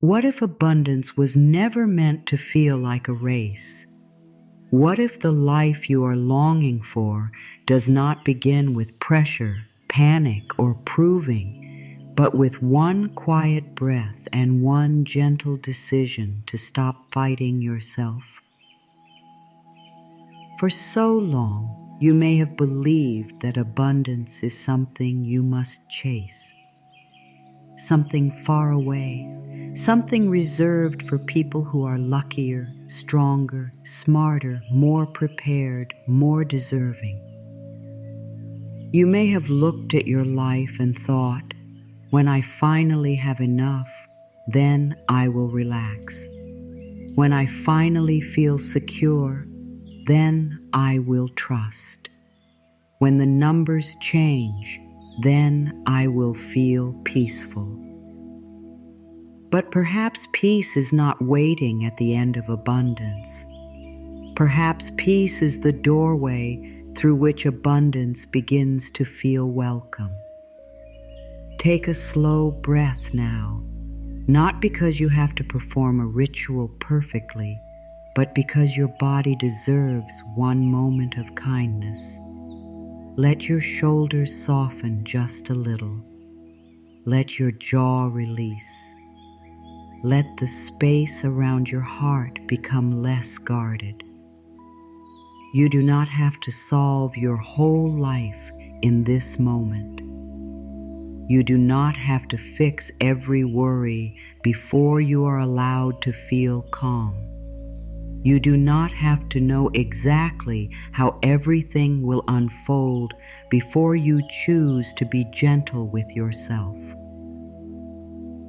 What if abundance was never meant to feel like a race? What if the life you are longing for does not begin with pressure, panic, or proving, but with one quiet breath and one gentle decision to stop fighting yourself? For so long, you may have believed that abundance is something you must chase, something far away, something reserved for people who are luckier, stronger, smarter, more prepared, more deserving. You may have looked at your life and thought, when I finally have enough, then I will relax. When I finally feel secure, then I will trust. When the numbers change, then I will feel peaceful. But perhaps peace is not waiting at the end of abundance. Perhaps peace is the doorway through which abundance begins to feel welcome. Take a slow breath now, not because you have to perform a ritual perfectly, but because your body deserves one moment of kindness. Let your shoulders soften just a little. Let your jaw release. Let the space around your heart become less guarded. You do not have to solve your whole life in this moment. You do not have to fix every worry before you are allowed to feel calm. You do not have to know exactly how everything will unfold before you choose to be gentle with yourself.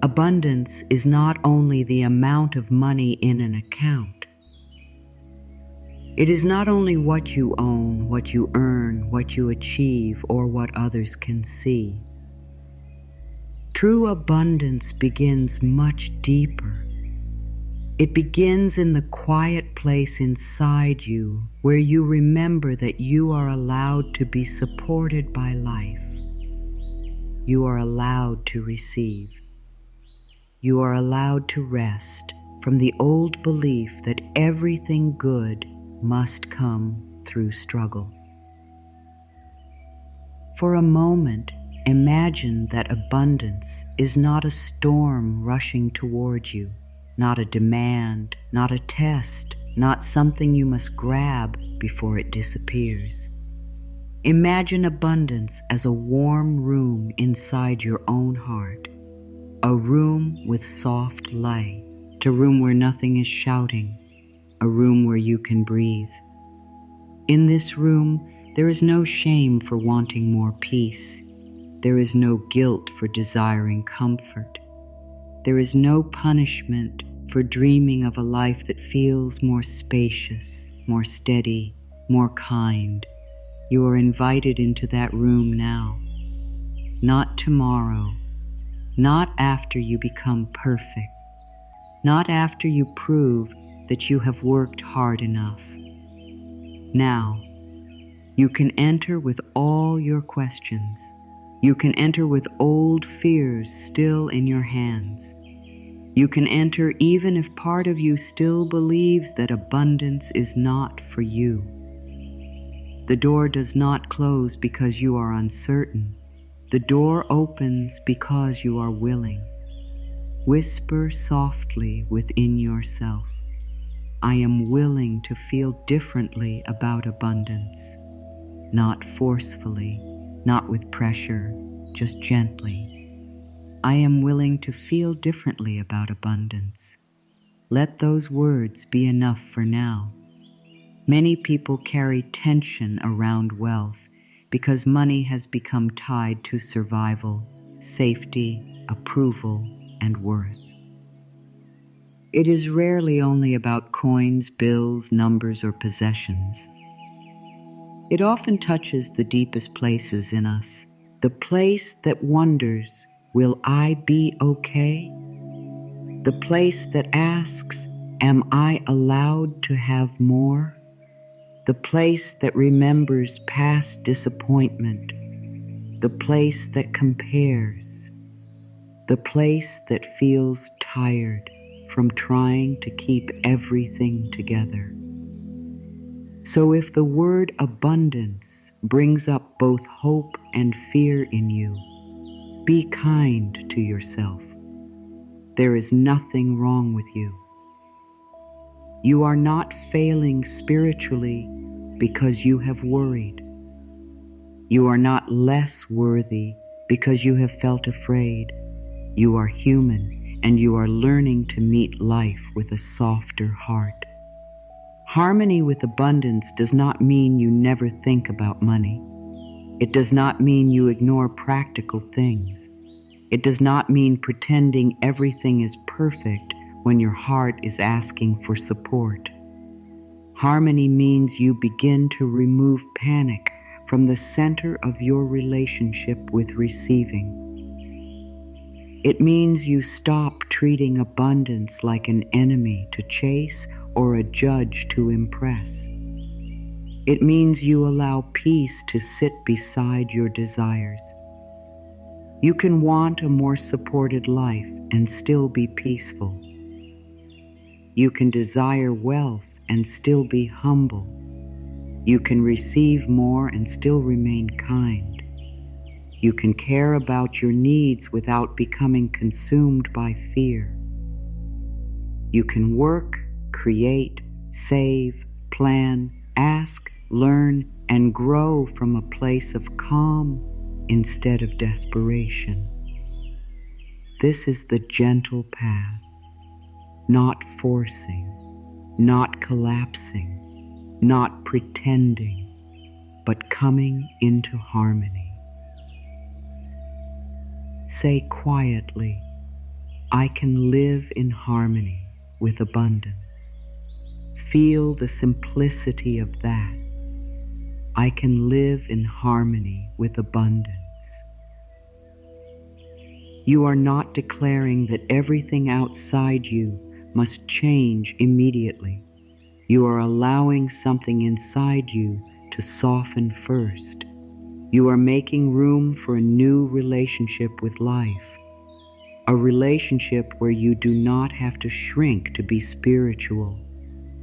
Abundance is not only the amount of money in an account. It is not only what you own, what you earn, what you achieve, or what others can see. True abundance begins much deeper. It begins in the quiet place inside you where you remember that you are allowed to be supported by life. You are allowed to receive. You are allowed to rest from the old belief that everything good must come through struggle. For a moment, imagine that abundance is not a storm rushing toward you, not a demand, not a test, not something you must grab before it disappears. Imagine abundance as a warm room inside your own heart, a room with soft light, a room where nothing is shouting, a room where you can breathe. In this room, there is no shame for wanting more peace. There is no guilt for desiring comfort. There is no punishment for dreaming of a life that feels more spacious, more steady, more kind. You are invited into that room now. Not tomorrow, not after you become perfect, not after you prove that you have worked hard enough. Now, you can enter with all your questions. You can enter with old fears still in your hands. You can enter even if part of you still believes that abundance is not for you. The door does not close because you are uncertain. The door opens because you are willing. Whisper softly within yourself, I am willing to feel differently about abundance. Not forcefully, not with pressure, just gently. I am willing to feel differently about abundance. Let those words be enough for now. Many people carry tension around wealth because money has become tied to survival, safety, approval, and worth. It is rarely only about coins, bills, numbers, or possessions. It often touches the deepest places in us, the place that wonders, will I be okay? The place that asks, am I allowed to have more? The place that remembers past disappointment, the place that compares, the place that feels tired from trying to keep everything together. So if the word abundance brings up both hope and fear in you, be kind to yourself. There is nothing wrong with you. You are not failing spiritually because you have worried. You are not less worthy because you have felt afraid. You are human, and you are learning to meet life with a softer heart. Harmony with abundance does not mean you never think about money. It does not mean you ignore practical things. It does not mean pretending everything is perfect when your heart is asking for support. Harmony means you begin to remove panic from the center of your relationship with receiving. It means you stop treating abundance like an enemy to chase or a judge to impress. It means you allow peace to sit beside your desires. You can want a more supported life and still be peaceful. You can desire wealth and still be humble. You can receive more and still remain kind. You can care about your needs without becoming consumed by fear. You can work, create, save, plan, ask, learn, and grow from a place of calm instead of desperation. This is the gentle path, not forcing, not collapsing, not pretending, but coming into harmony. Say quietly, I can live in harmony with abundance. Feel the simplicity of that. I can live in harmony with abundance. You are not declaring that everything outside you must change immediately. You are allowing something inside you to soften first. You are making room for a new relationship with life, a relationship where you do not have to shrink to be spiritual,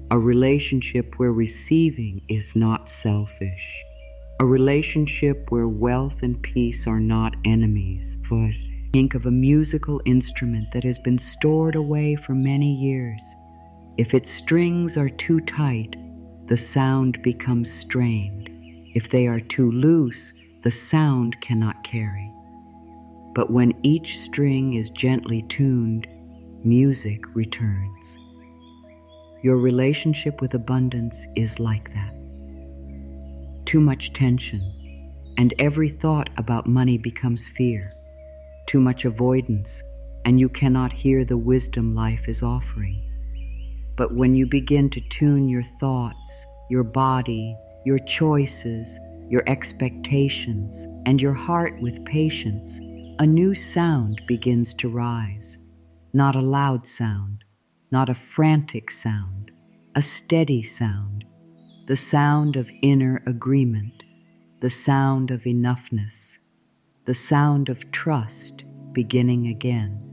a relationship where receiving is not selfish, a relationship where wealth and peace are not enemies, but think of a musical instrument that has been stored away for many years. If its strings are too tight, the sound becomes strained. If they are too loose, the sound cannot carry. But when each string is gently tuned, music returns. Your relationship with abundance is like that. Too much tension, and every thought about money becomes fear. Too much avoidance, and you cannot hear the wisdom life is offering. But when you begin to tune your thoughts, your body, your choices, your expectations, and your heart with patience, a new sound begins to rise. Not a loud sound, not a frantic sound, a steady sound, the sound of inner agreement, the sound of enoughness, the sound of trust beginning again.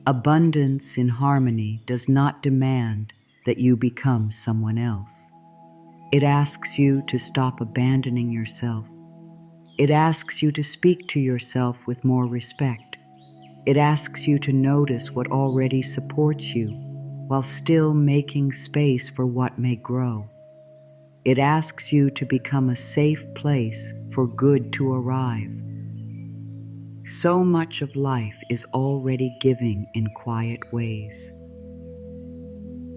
Abundance in harmony does not demand that you become someone else. It asks you to stop abandoning yourself. It asks you to speak to yourself with more respect. It asks you to notice what already supports you while still making space for what may grow. It asks you to become a safe place for good to arrive. So much of life is already giving in quiet ways.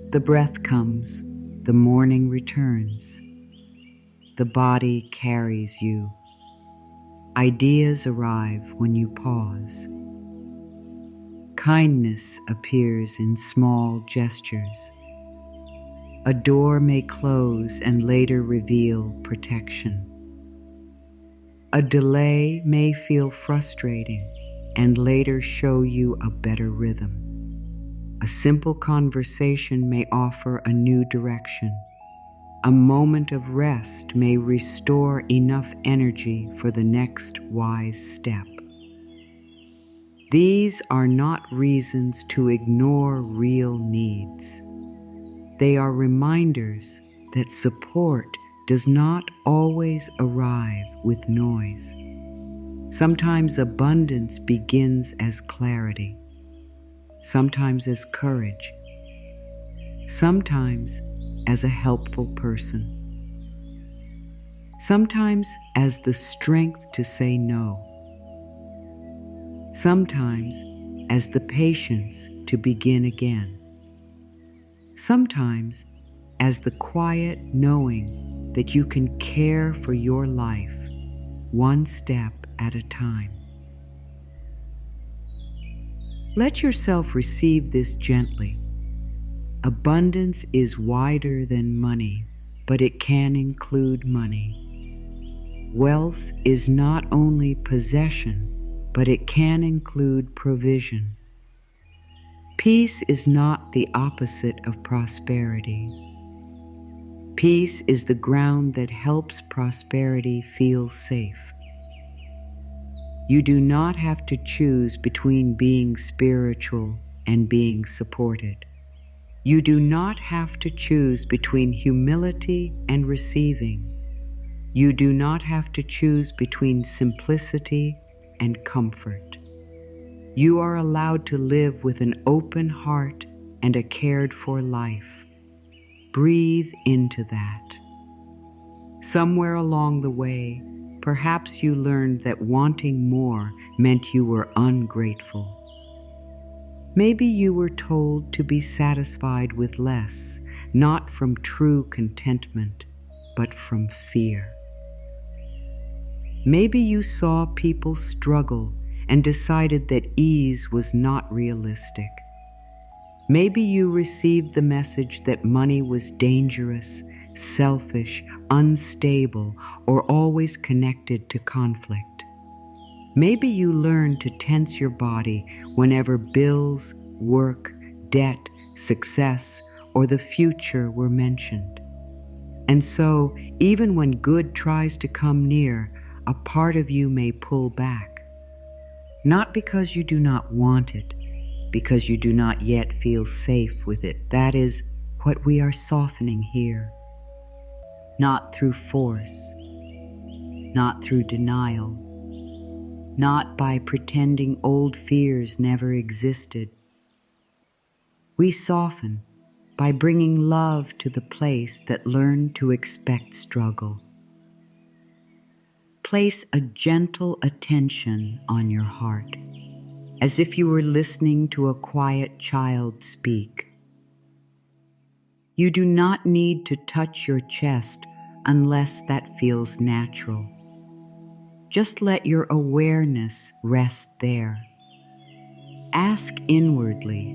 The breath comes, the morning returns. The body carries you. Ideas arrive when you pause. Kindness appears in small gestures. A door may close and later reveal protection. A delay may feel frustrating and later show you a better rhythm. A simple conversation may offer a new direction. A moment of rest may restore enough energy for the next wise step. These are not reasons to ignore real needs. They are reminders that support does not always arrive with noise. Sometimes abundance begins as clarity, sometimes as courage, sometimes as a helpful person, sometimes as the strength to say no, sometimes as the patience to begin again, sometimes as the quiet knowing that you can care for your life one step at a time. Let yourself receive this gently. Abundance is wider than money, but it can include money. Wealth is not only possession, but it can include provision. Peace is not the opposite of prosperity. Peace is the ground that helps prosperity feel safe. You do not have to choose between being spiritual and being supported. You do not have to choose between humility and receiving. You do not have to choose between simplicity and comfort. You are allowed to live with an open heart and a cared-for life. Breathe into that. Somewhere along the way, perhaps you learned that wanting more meant you were ungrateful. Maybe you were told to be satisfied with less, not from true contentment, but from fear. Maybe you saw people struggle and decided that ease was not realistic. Maybe you received the message that money was dangerous, selfish, unstable, or always connected to conflict. Maybe you learned to tense your body whenever bills, work, debt, success, or the future were mentioned. And so, even when good tries to come near, a part of you may pull back. Not because you do not want it, because you do not yet feel safe with it. That is what we are softening here. Not through force, not through denial, not by pretending old fears never existed. We soften by bringing love to the place that learned to expect struggle. Place a gentle attention on your heart, as if you were listening to a quiet child speak. You do not need to touch your chest unless that feels natural. Just let your awareness rest there. Ask inwardly,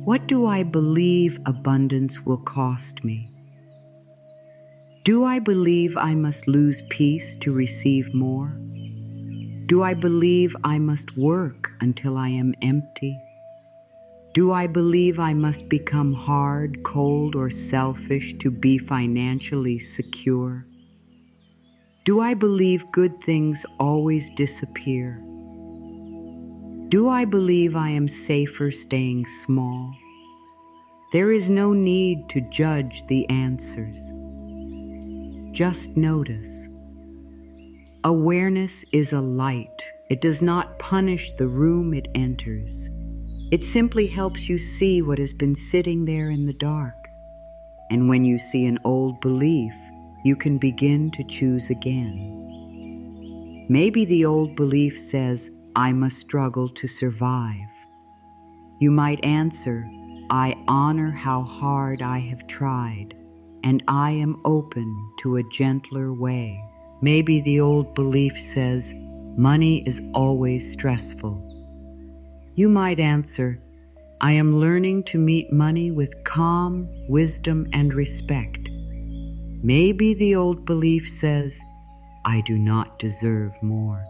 what do I believe abundance will cost me? Do I believe I must lose peace to receive more? Do I believe I must work until I am empty? Do I believe I must become hard, cold, or selfish to be financially secure? Do I believe good things always disappear? Do I believe I am safer staying small? There is no need to judge the answers. Just notice. Awareness is a light. It does not punish the room it enters. It simply helps you see what has been sitting there in the dark. And when you see an old belief, you can begin to choose again. Maybe the old belief says, I must struggle to survive. You might answer, I honor how hard I have tried, and I am open to a gentler way. Maybe the old belief says, money is always stressful. You might answer, I am learning to meet money with calm, wisdom, and respect. Maybe the old belief says, I do not deserve more.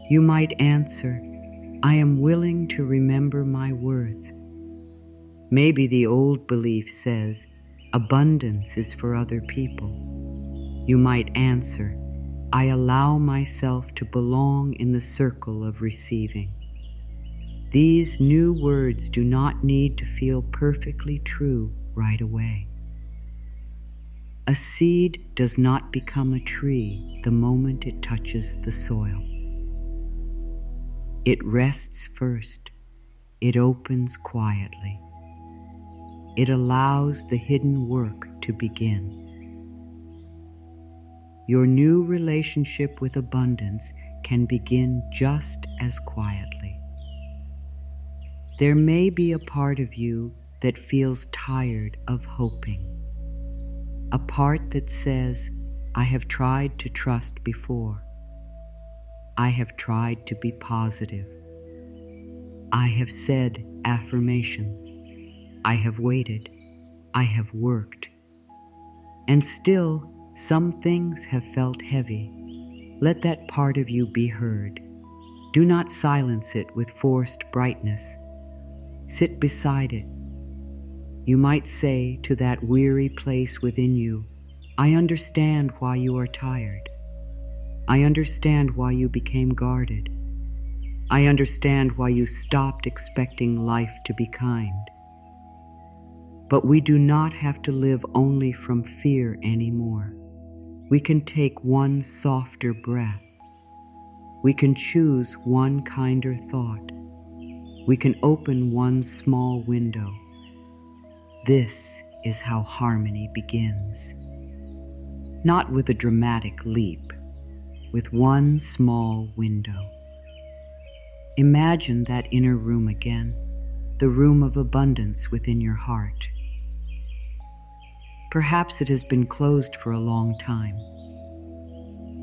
You might answer, I am willing to remember my worth. Maybe the old belief says, abundance is for other people. You might answer, I allow myself to belong in the circle of receiving. These new words do not need to feel perfectly true right away. A seed does not become a tree the moment it touches the soil. It rests first. It opens quietly. It allows the hidden work to begin. Your new relationship with abundance can begin just as quietly. There may be a part of you that feels tired of hoping. A part that says, I have tried to trust before. I have tried to be positive. I have said affirmations. I have waited. I have worked. And still, some things have felt heavy. Let that part of you be heard. Do not silence it with forced brightness. Sit beside it. You might say to that weary place within you, I understand why you are tired. I understand why you became guarded. I understand why you stopped expecting life to be kind. But we do not have to live only from fear anymore. We can take one softer breath. We can choose one kinder thought. We can open one small window. This is how harmony begins. Not with a dramatic leap, with one small window. Imagine that inner room again, the room of abundance within your heart. Perhaps it has been closed for a long time.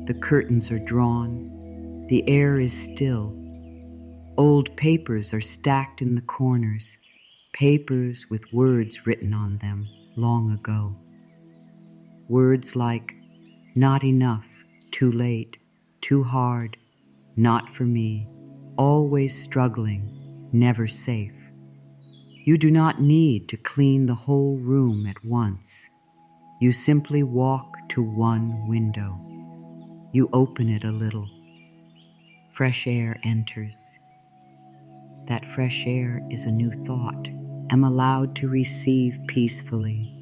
The curtains are drawn, the air is still. Old papers are stacked in the corners, papers with words written on them long ago. Words like, not enough, too late, too hard, not for me, always struggling, never safe. You do not need to clean the whole room at once. You simply walk to one window. You open it a little. Fresh air enters. That fresh air is a new thought. Am allowed to receive peacefully.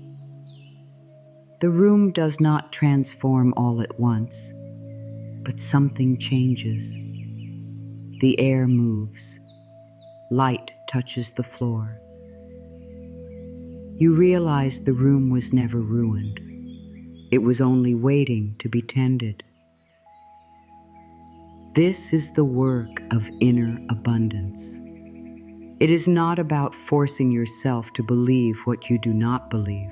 The room does not transform all at once, but something changes. The air moves. Light touches the floor. You realize the room was never ruined. It was only waiting to be tended. This is the work of inner abundance. It is not about forcing yourself to believe what you do not believe.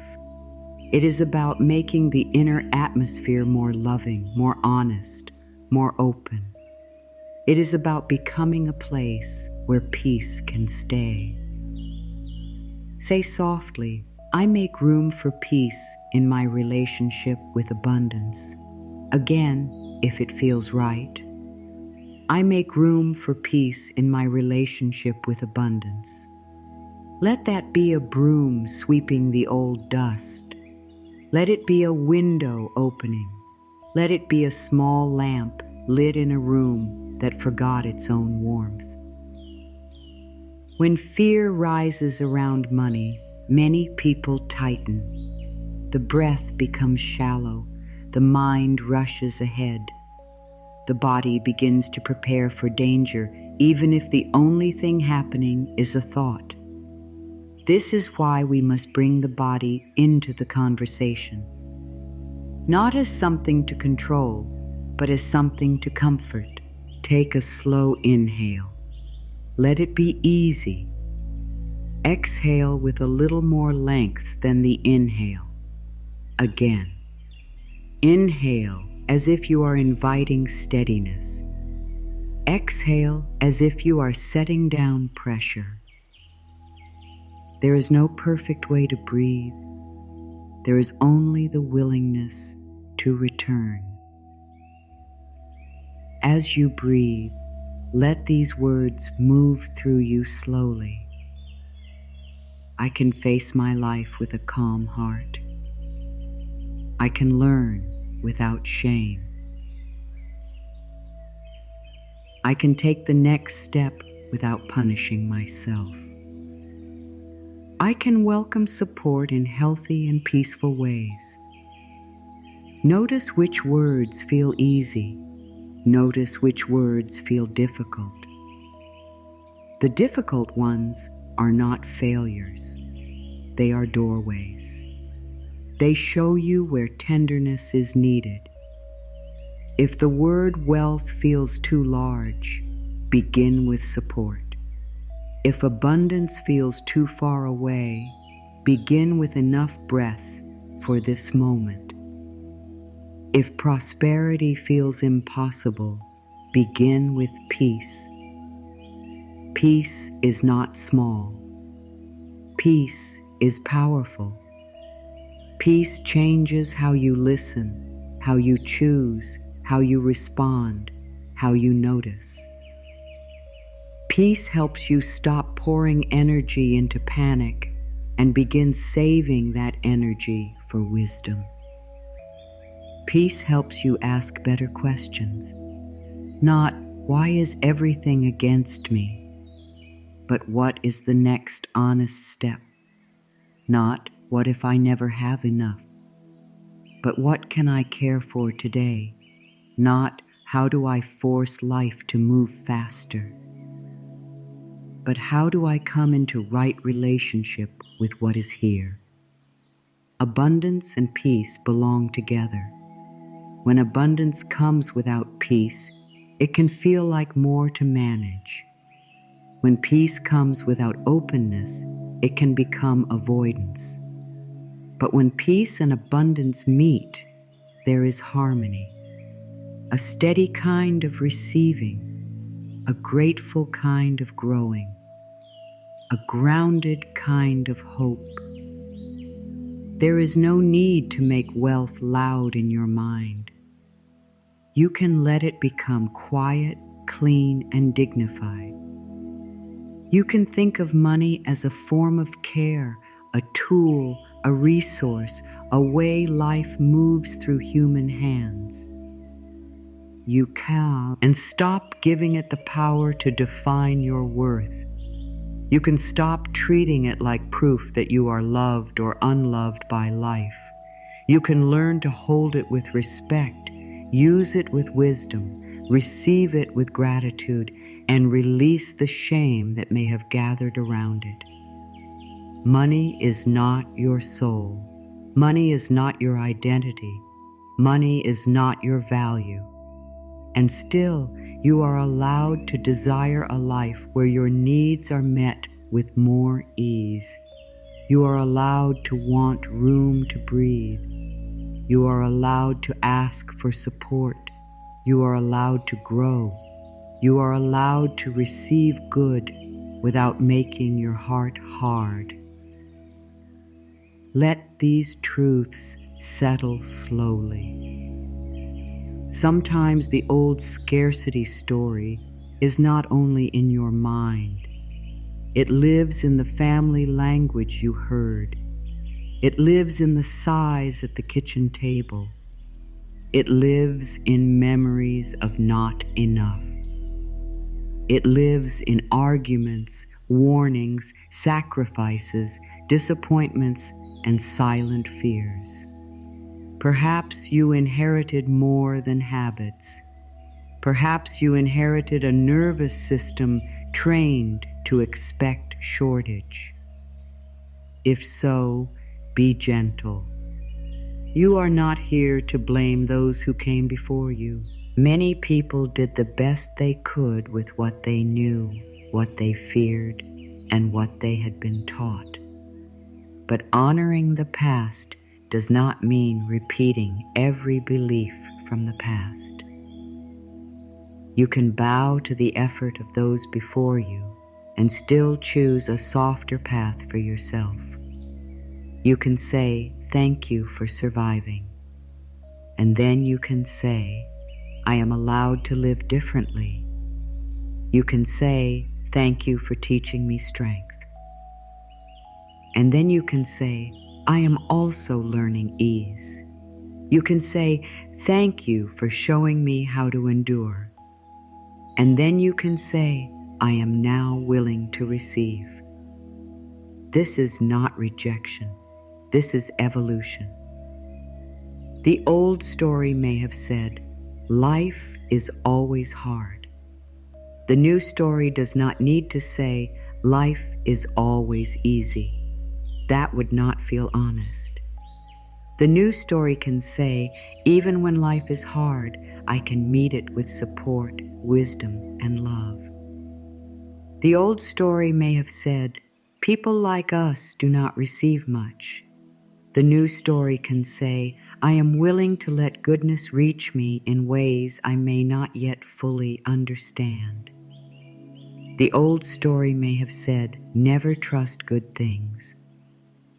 It is about making the inner atmosphere more loving, more honest, more open. It is about becoming a place where peace can stay. Say softly, I make room for peace in my relationship with abundance. Again, if it feels right. I make room for peace in my relationship with abundance. Let that be a broom sweeping the old dust. Let it be a window opening. Let it be a small lamp lit in a room that forgot its own warmth. When fear rises around money, many people tighten. The breath becomes shallow. The mind rushes ahead. The body begins to prepare for danger, even if the only thing happening is a thought. This is why we must bring the body into the conversation. Not as something to control, but as something to comfort. Take a slow inhale. Let it be easy. Exhale with a little more length than the inhale. Again. Inhale as if you are inviting steadiness. Exhale as if you are setting down pressure. There is no perfect way to breathe. There is only the willingness to return. As you breathe, let these words move through you slowly. I can face my life with a calm heart. I can learn without shame. I can take the next step without punishing myself. I can welcome support in healthy and peaceful ways. Notice which words feel easy. Notice which words feel difficult. The difficult ones are not failures. They are doorways. They show you where tenderness is needed. If the word wealth feels too large, begin with support. If abundance feels too far away, begin with enough breath for this moment. If prosperity feels impossible, begin with peace. Peace is not small. Peace is powerful. Peace changes how you listen, how you choose, how you respond, how you notice. Peace helps you stop pouring energy into panic and begin saving that energy for wisdom. Peace helps you ask better questions. Not, why is everything against me? But what is the next honest step? Not, what if I never have enough? But what can I care for today? Not, how do I force life to move faster? But how do I come into right relationship with what is here? Abundance and peace belong together. When abundance comes without peace, it can feel like more to manage. When peace comes without openness, it can become avoidance. But when peace and abundance meet, there is harmony, a steady kind of receiving, a grateful kind of growing, a grounded kind of hope. There is no need to make wealth loud in your mind. You can let it become quiet, clean, and dignified. You can think of money as a form of care, a tool, a resource, a way life moves through human hands. You can, and stop giving it the power to define your worth. You can stop treating it like proof that you are loved or unloved by life. You can learn to hold it with respect, use it with wisdom, receive it with gratitude, and release the shame that may have gathered around it. Money is not your soul. Money is not your identity. Money is not your value. And still, you are allowed to desire a life where your needs are met with more ease. You are allowed to want room to breathe. You are allowed to ask for support. You are allowed to grow. You are allowed to receive good without making your heart hard. Let these truths settle slowly. Sometimes the old scarcity story is not only in your mind. It lives in the family language you heard. It lives in the sighs at the kitchen table. It lives in memories of not enough. It lives in arguments, warnings, sacrifices, disappointments, and silent fears. Perhaps you inherited more than habits. Perhaps you inherited a nervous system trained to expect shortage. If so, be gentle. You are not here to blame those who came before you. Many people did the best they could with what they knew, what they feared, and what they had been taught. But honoring the past does not mean repeating every belief from the past. You can bow to the effort of those before you and still choose a softer path for yourself. You can say, "Thank you for surviving." And then you can say, "I am allowed to live differently." You can say, "Thank you for teaching me strength." And then you can say, "I am also learning ease." You can say, "Thank you for showing me how to endure." And then you can say, I am now willing to receive. This is not rejection. This is evolution. The old story may have said, life is always hard. The new story does not need to say, life is always easy. That would not feel honest. The new story can say, even when life is hard, I can meet it with support, wisdom, and love. The old story may have said, people like us do not receive much. The new story can say, I am willing to let goodness reach me in ways I may not yet fully understand. The old story may have said, never trust good things.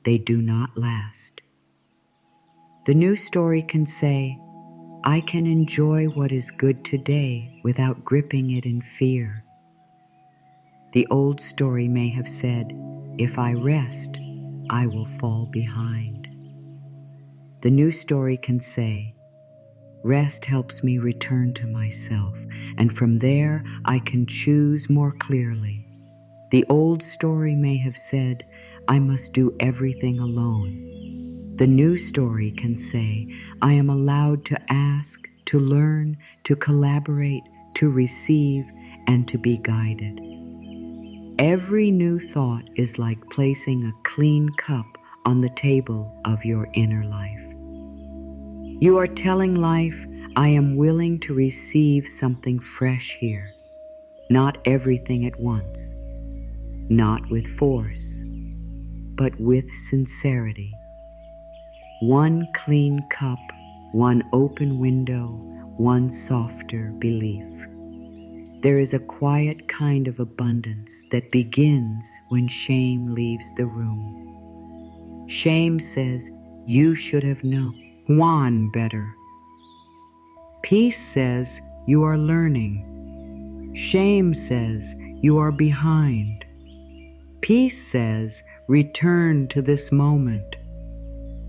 They do not last. The new story can say, I can enjoy what is good today without gripping it in fear. The old story may have said, if I rest, I will fall behind. The new story can say, rest helps me return to myself, and from there I can choose more clearly. The old story may have said, I must do everything alone. The new story can say, I am allowed to ask, to learn, to collaborate, to receive, and to be guided. Every new thought is like placing a clean cup on the table of your inner life. You are telling life, I am willing to receive something fresh here. Not everything at once, not with force, but with sincerity. One clean cup, one open window, one softer belief. There is a quiet kind of abundance that begins when shame leaves the room. Shame says, you should have known better. Peace says, you are learning. Shame says, you are behind. Peace says, return to this moment.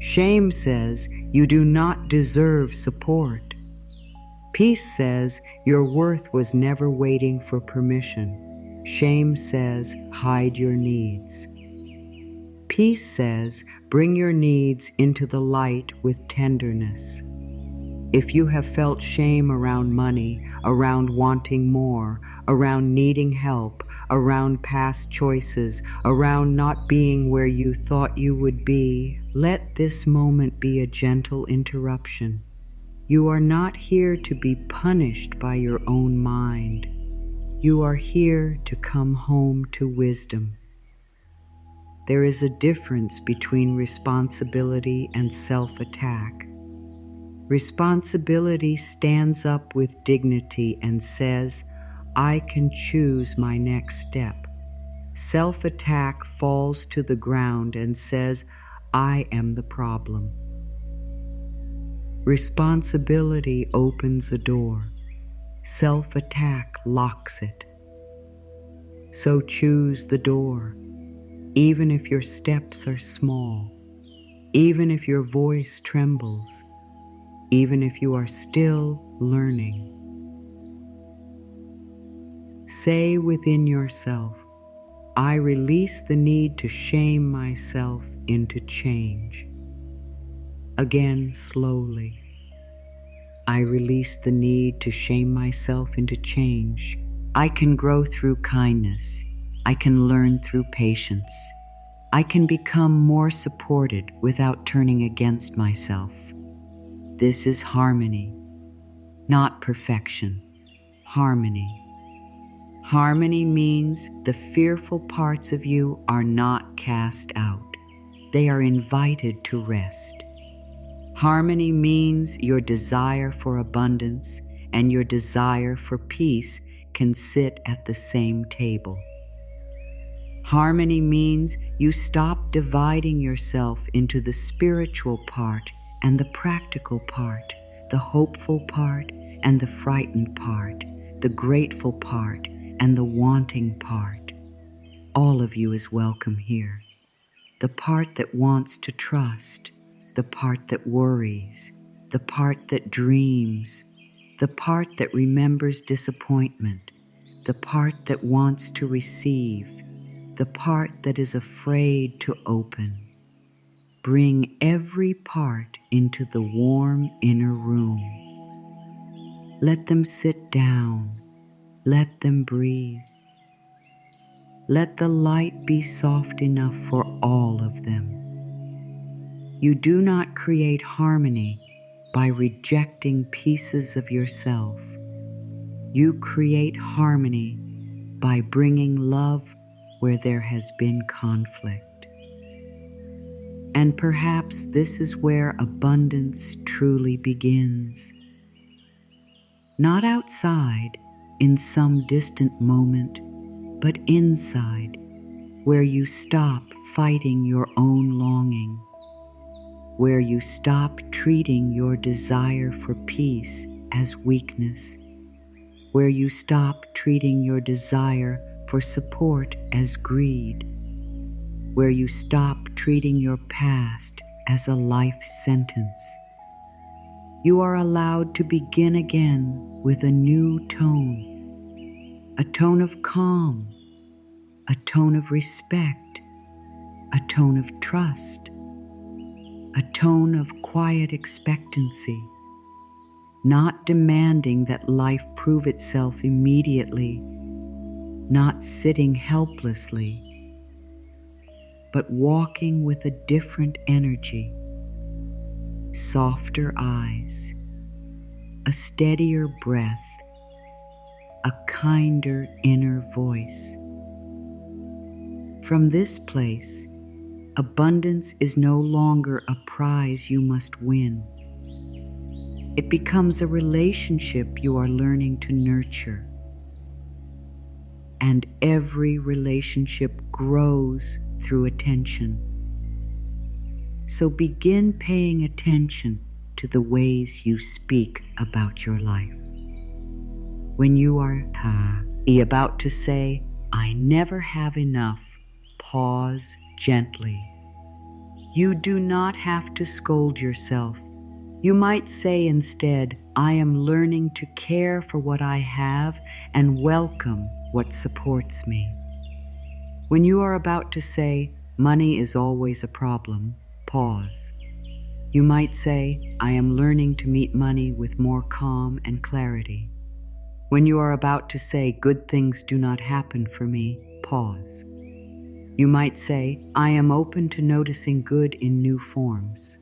Shame says, you do not deserve support. Peace says, your worth was never waiting for permission. Shame says, hide your needs. Peace says, bring your needs into the light with tenderness. If you have felt shame around money, around wanting more, around needing help, around past choices, around not being where you thought you would be, let this moment be a gentle interruption. You are not here to be punished by your own mind. You are here to come home to wisdom. There is a difference between responsibility and self-attack. Responsibility stands up with dignity and says, I can choose my next step. Self-attack falls to the ground and says, I am the problem. Responsibility opens a door. Self-attack locks it. So choose the door, even if your steps are small, even if your voice trembles, even if you are still learning. Say within yourself, I release the need to shame myself into change. Again, slowly. I release the need to shame myself into change. I can grow through kindness. I can learn through patience. I can become more supported without turning against myself. This is harmony, not perfection. Harmony. Harmony means the fearful parts of you are not cast out. They are invited to rest. Harmony means your desire for abundance and your desire for peace can sit at the same table. Harmony means you stop dividing yourself into the spiritual part and the practical part, the hopeful part and the frightened part, the grateful part and the wanting part. All of you is welcome here. The part that wants to trust, the part that worries, the part that dreams, the part that remembers disappointment, the part that wants to receive, the part that is afraid to open. Bring every part into the warm inner room. Let them sit down. Let them breathe. Let the light be soft enough for all of them. You do not create harmony by rejecting pieces of yourself. You create harmony by bringing love where there has been conflict. And perhaps this is where abundance truly begins. Not outside, in some distant moment, but inside, where you stop fighting your own longing, where you stop treating your desire for peace as weakness, where you stop treating your desire for support as greed, where you stop treating your past as a life sentence. You are allowed to begin again with a new tone, a tone of calm, a tone of respect, a tone of trust, a tone of quiet expectancy, not demanding that life prove itself immediately, not sitting helplessly, but walking with a different energy, softer eyes, a steadier breath, a kinder inner voice. From this place, abundance is no longer a prize you must win. It becomes a relationship you are learning to nurture. And every relationship grows through attention. So begin paying attention to the ways you speak about your life. When you are about to say, "I never have enough," pause gently. You do not have to scold yourself. You might say instead, "I am learning to care for what I have and welcome what supports me." When you are about to say, "Money is always a problem," pause. You might say, "I am learning to meet money with more calm and clarity." When you are about to say, "Good things do not happen for me," pause. You might say, "I am open to noticing good in new forms."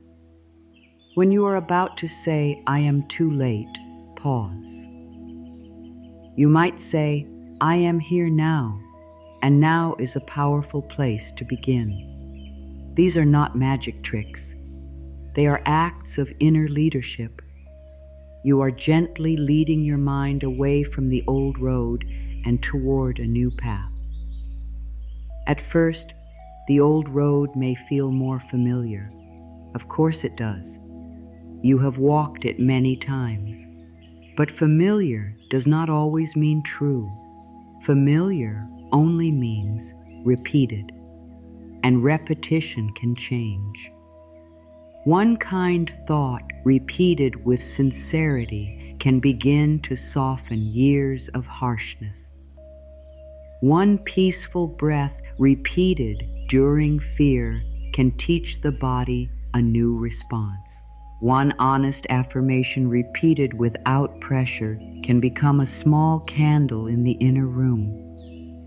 When you are about to say, "I am too late," pause. You might say, "I am here now, and now is a powerful place to begin." These are not magic tricks. They are acts of inner leadership. You are gently leading your mind away from the old road and toward a new path. At first, the old road may feel more familiar. Of course it does. You have walked it many times. But familiar does not always mean true. Familiar only means repeated, and repetition can change. One kind thought repeated with sincerity can begin to soften years of harshness. One peaceful breath repeated during fear can teach the body a new response. One honest affirmation repeated without pressure can become a small candle in the inner room.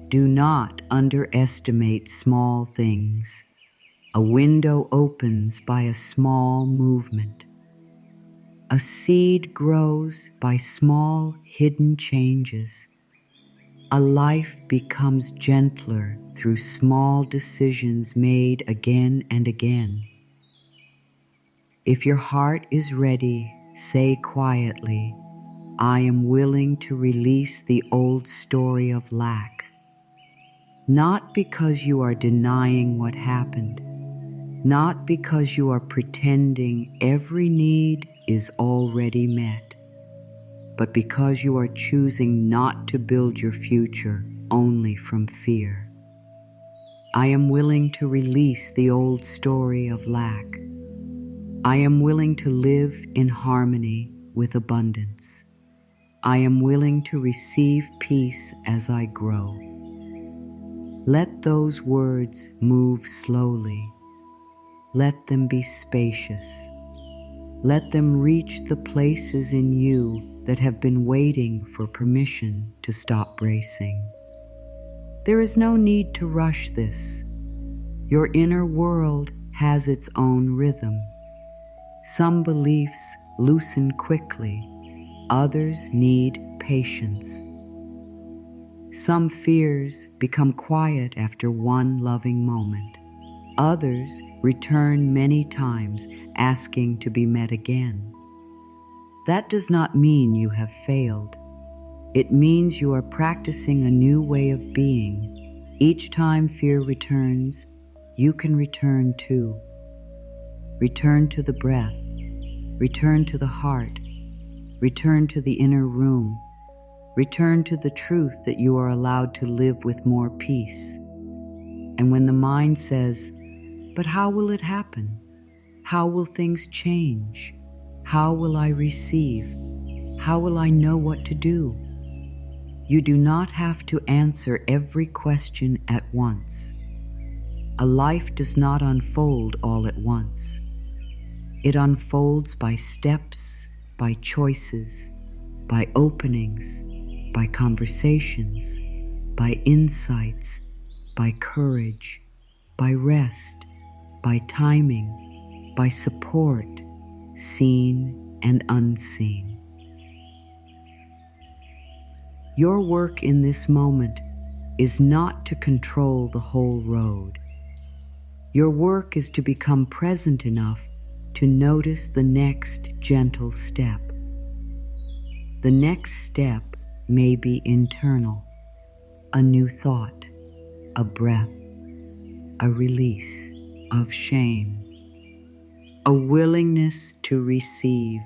Do not underestimate small things. A window opens by a small movement. A seed grows by small hidden changes. A life becomes gentler through small decisions made again and again. If your heart is ready, say quietly, "I am willing to release the old story of lack." Not because you are denying what happened, not because you are pretending every need is already met, but because you are choosing not to build your future only from fear. I am willing to release the old story of lack. I am willing to live in harmony with abundance. I am willing to receive peace as I grow. Let those words move slowly. Let them be spacious. Let them reach the places in you that have been waiting for permission to stop bracing. There is no need to rush this. Your inner world has its own rhythm. Some beliefs loosen quickly, others need patience. Some fears become quiet after one loving moment. Others return many times, asking to be met again. That does not mean you have failed. It means you are practicing a new way of being. Each time fear returns, you can return too. Return to the breath. Return to the heart. Return to the inner room. Return to the truth that you are allowed to live with more peace. And when the mind says, "But how will it happen? How will things change? How will I receive? How will I know what to do?" You do not have to answer every question at once. A life does not unfold all at once. It unfolds by steps, by choices, by openings, by conversations, by insights, by courage, by rest, by timing, by support, seen and unseen. Your work in this moment is not to control the whole road. Your work is to become present enough to notice the next gentle step. The next step may be internal, a new thought, a breath, a release of shame, a willingness to receive,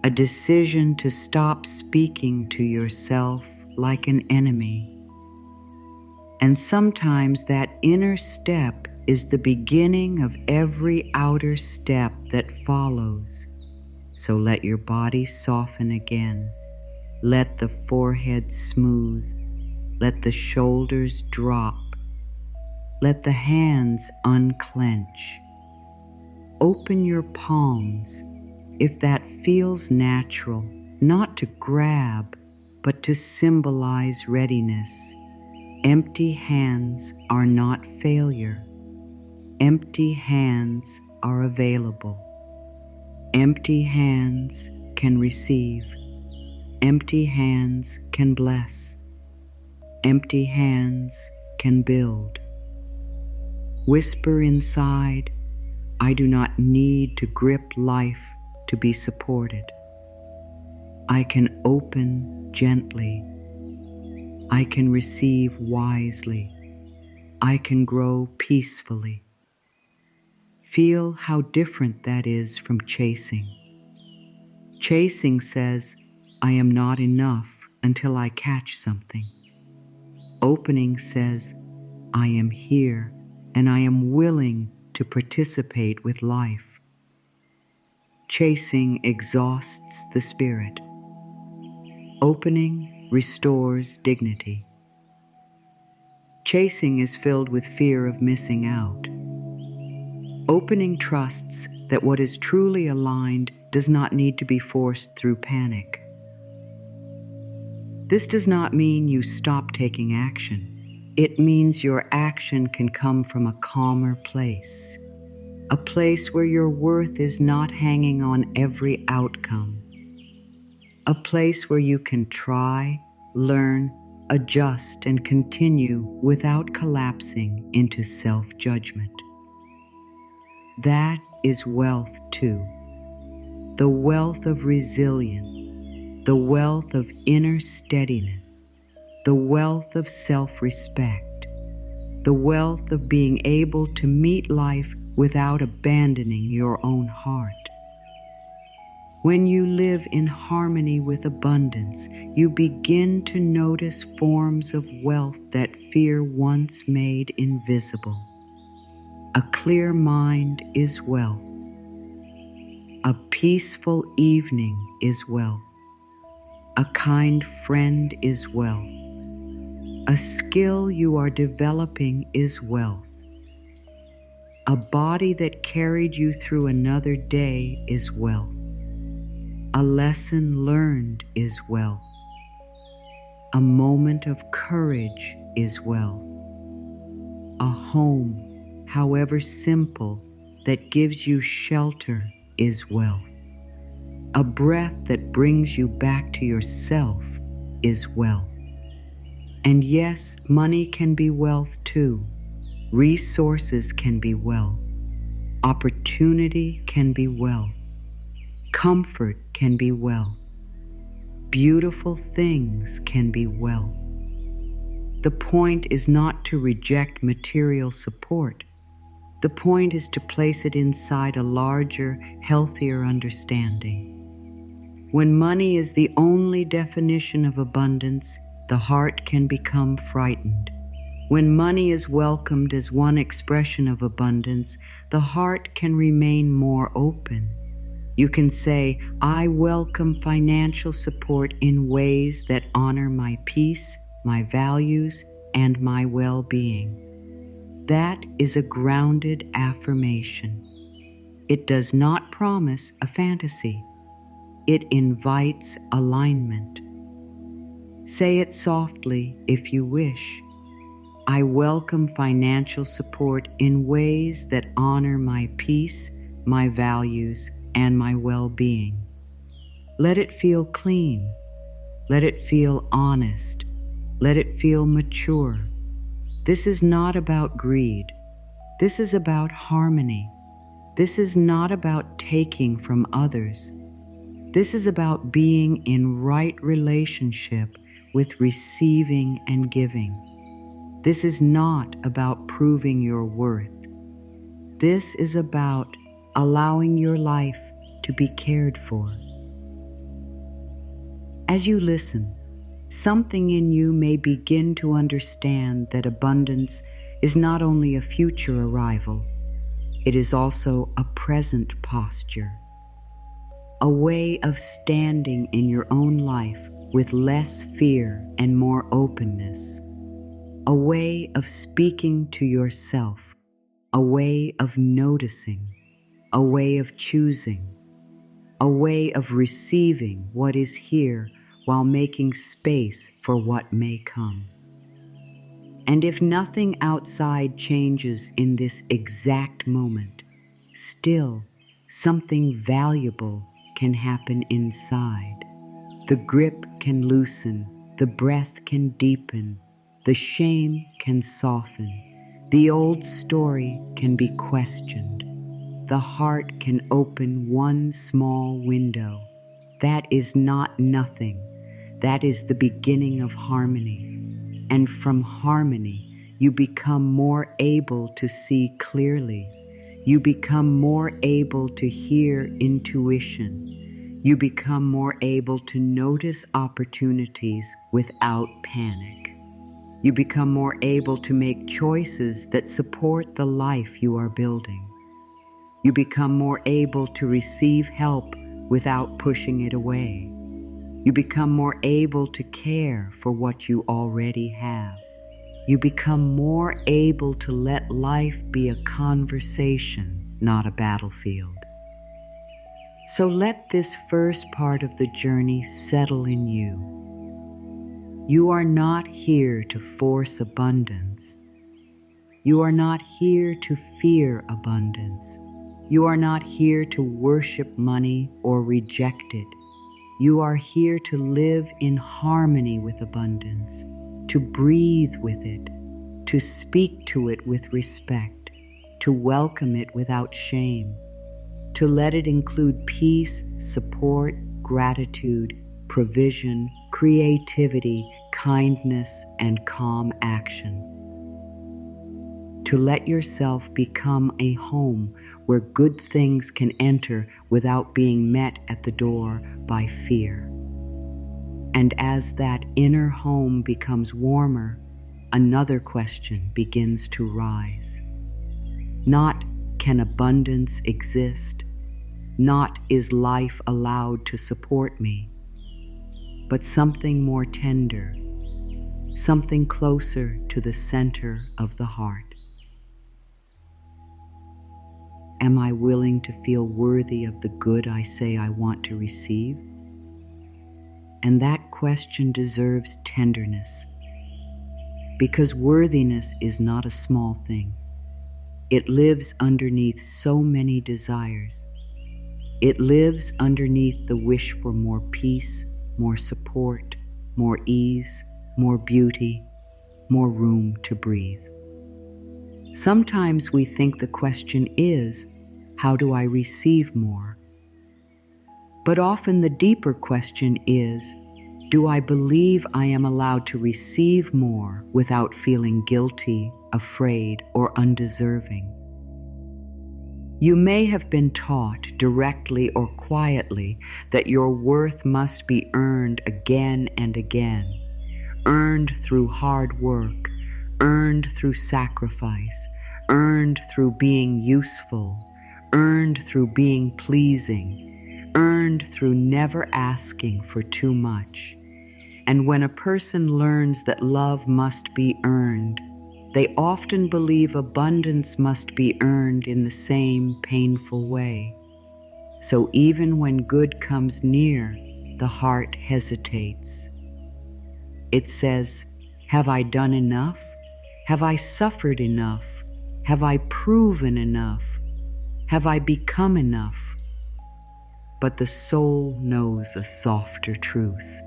a decision to stop speaking to yourself like an enemy. And sometimes that inner step is the beginning of every outer step that follows. So let your body soften again. Let the forehead smooth. Let the shoulders drop. Let the hands unclench. Open your palms if that feels natural, not to grab, but to symbolize readiness. Empty hands are not failure. Empty hands are available. Empty hands can receive. Empty hands can bless. Empty hands can build. Whisper inside, "I do not need to grip life to be supported. I can open gently. I can receive wisely. I can grow peacefully." Feel how different that is from chasing. Chasing says, "I am not enough until I catch something." Opening says, "I am here and I am willing to participate with life." Chasing exhausts the spirit. Opening restores dignity. Chasing is filled with fear of missing out. Opening trusts that what is truly aligned does not need to be forced through panic. This does not mean you stop taking action. It means your action can come from a calmer place, a place where your worth is not hanging on every outcome, a place where you can try, learn, adjust, and continue without collapsing into self-judgment. That is wealth too. The wealth of resilience, the wealth of inner steadiness, the wealth of self-respect, the wealth of being able to meet life without abandoning your own heart. When you live in harmony with abundance, you begin to notice forms of wealth that fear once made invisible. A clear mind is wealth. A peaceful evening is wealth. A kind friend is wealth. A skill you are developing is wealth. A body that carried you through another day is wealth. A lesson learned is wealth. A moment of courage is wealth. A home, however simple, that gives you shelter is wealth. A breath that brings you back to yourself is wealth. And yes, money can be wealth too. Resources can be wealth. Opportunity can be wealth. Comfort can be wealth. Beautiful things can be wealth. The point is not to reject material support. The point is to place it inside a larger, healthier understanding. When money is the only definition of abundance, the heart can become frightened. When money is welcomed as one expression of abundance, the heart can remain more open. You can say, I welcome financial support in ways that honor my peace, my values, and my well-being. That is a grounded affirmation. It does not promise a fantasy. It invites alignment. Say it softly if you wish. I welcome financial support in ways that honor my peace, my values, and my well-being. Let it feel clean. Let it feel honest. Let it feel mature. This is not about greed. This is about harmony. This is not about taking from others. This is about being in right relationship with receiving and giving. This is not about proving your worth. This is about allowing your life to be cared for. As you listen, something in you may begin to understand that abundance is not only a future arrival, it is also a present posture, a way of standing in your own life with less fear and more openness, a way of speaking to yourself, a way of noticing, a way of choosing, a way of receiving what is here while making space for what may come. And if nothing outside changes in this exact moment, still something valuable can happen inside. The grip can loosen, the breath can deepen, the shame can soften, the old story can be questioned, the heart can open one small window. That is not nothing. That is the beginning of harmony. And from harmony, you become more able to see clearly. You become more able to hear intuition. You become more able to notice opportunities without panic. You become more able to make choices that support the life you are building. You become more able to receive help without pushing it away. You become more able to care for what you already have. You become more able to let life be a conversation, not a battlefield. So let this first part of the journey settle in you. You are not here to force abundance. You are not here to fear abundance. You are not here to worship money or reject it. You are here to live in harmony with abundance, to breathe with it, to speak to it with respect, to welcome it without shame, to let it include peace, support, gratitude, provision, creativity, kindness, and calm action. To let yourself become a home where good things can enter without being met at the door by fear. And as that inner home becomes warmer, another question begins to rise. Not, can abundance exist? Not, is life allowed to support me? but something more tender, something closer to the center of the heart. Am I willing to feel worthy of the good I say I want to receive? And that question deserves tenderness, because worthiness is not a small thing. It lives underneath so many desires. It lives underneath the wish for more peace, more support, more ease, more beauty, more room to breathe. Sometimes we think the question is, how do I receive more? But often the deeper question is, do I believe I am allowed to receive more without feeling guilty, afraid, or undeserving? You may have been taught, directly or quietly, that your worth must be earned again and again, earned through hard work, earned through sacrifice, earned through being useful, earned through being pleasing, earned through never asking for too much. And when a person learns that love must be earned, they often believe abundance must be earned in the same painful way. So even when good comes near, the heart hesitates. It says, have I done enough? Have I suffered enough? Have I proven enough? Have I become enough? But the soul knows a softer truth.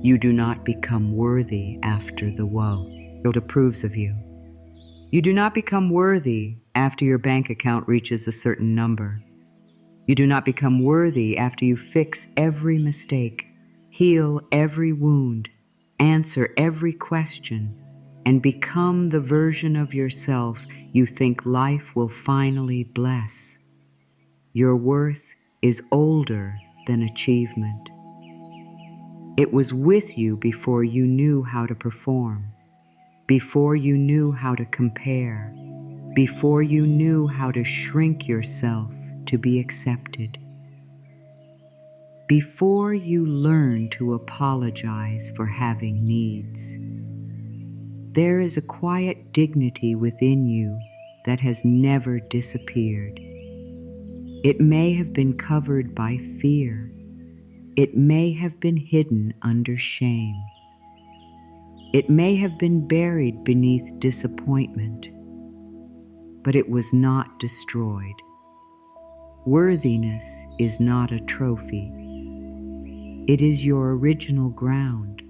You do not become worthy after the woe. It approves of you. You do not become worthy after your bank account reaches a certain number. You do not become worthy after you fix every mistake, heal every wound, answer every question, and become the version of yourself you think life will finally bless. Your worth is older than achievement. It was with you before you knew how to perform, before you knew how to compare, before you knew how to shrink yourself to be accepted, before you learned to apologize for having needs. There is a quiet dignity within you that has never disappeared. It may have been covered by fear. It may have been hidden under shame. It may have been buried beneath disappointment, but it was not destroyed. Worthiness is not a trophy. It is your original ground.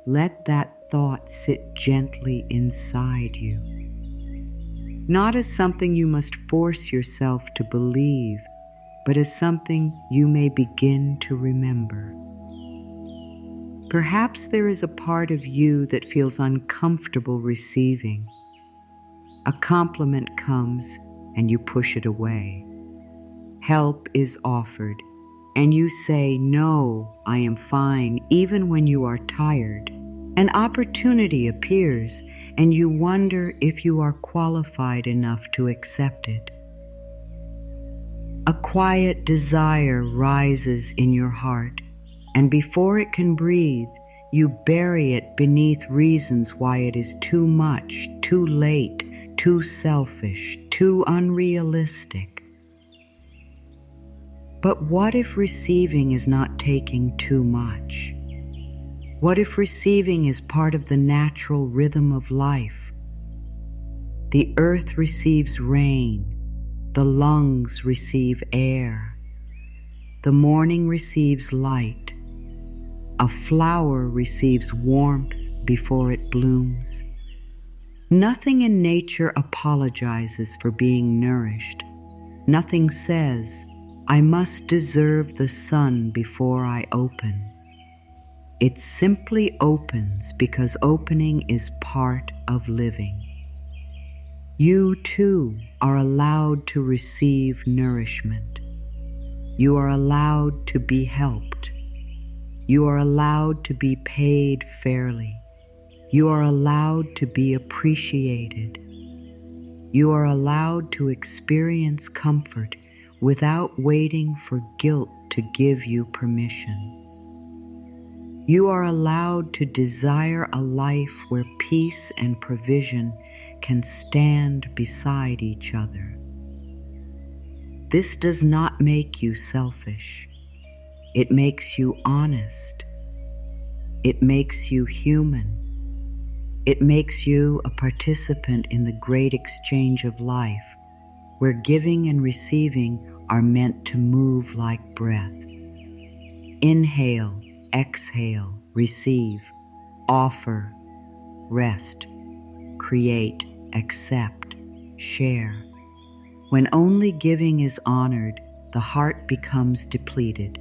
Let that thought sit gently inside you, not as something you must force yourself to believe, but as something you may begin to remember. Perhaps there is a part of you that feels uncomfortable receiving. A compliment comes and you push it away. Help is offered and you say, "No, I am fine," even when you are tired. An opportunity appears and you wonder if you are qualified enough to accept it. A quiet desire rises in your heart, and before it can breathe, you bury it beneath reasons why it is too much, too late, too selfish, too unrealistic. But what if receiving is not taking too much? What if receiving is part of the natural rhythm of life? The earth receives rain, the lungs receive air, the morning receives light, a flower receives warmth before it blooms. Nothing in nature apologizes for being nourished. Nothing says, "I must deserve the sun before I open." It simply opens because opening is part of living. You too are allowed to receive nourishment. You are allowed to be helped. You are allowed to be paid fairly. You are allowed to be appreciated. You are allowed to experience comfort without waiting for guilt to give you permission. You are allowed to desire a life where peace and provision can stand beside each other. This does not make you selfish. It makes you honest. It makes you human. It makes you a participant in the great exchange of life, where giving and receiving are meant to move like breath. Inhale, exhale, receive, offer, rest, create, accept, share. When only giving is honored, the heart becomes depleted.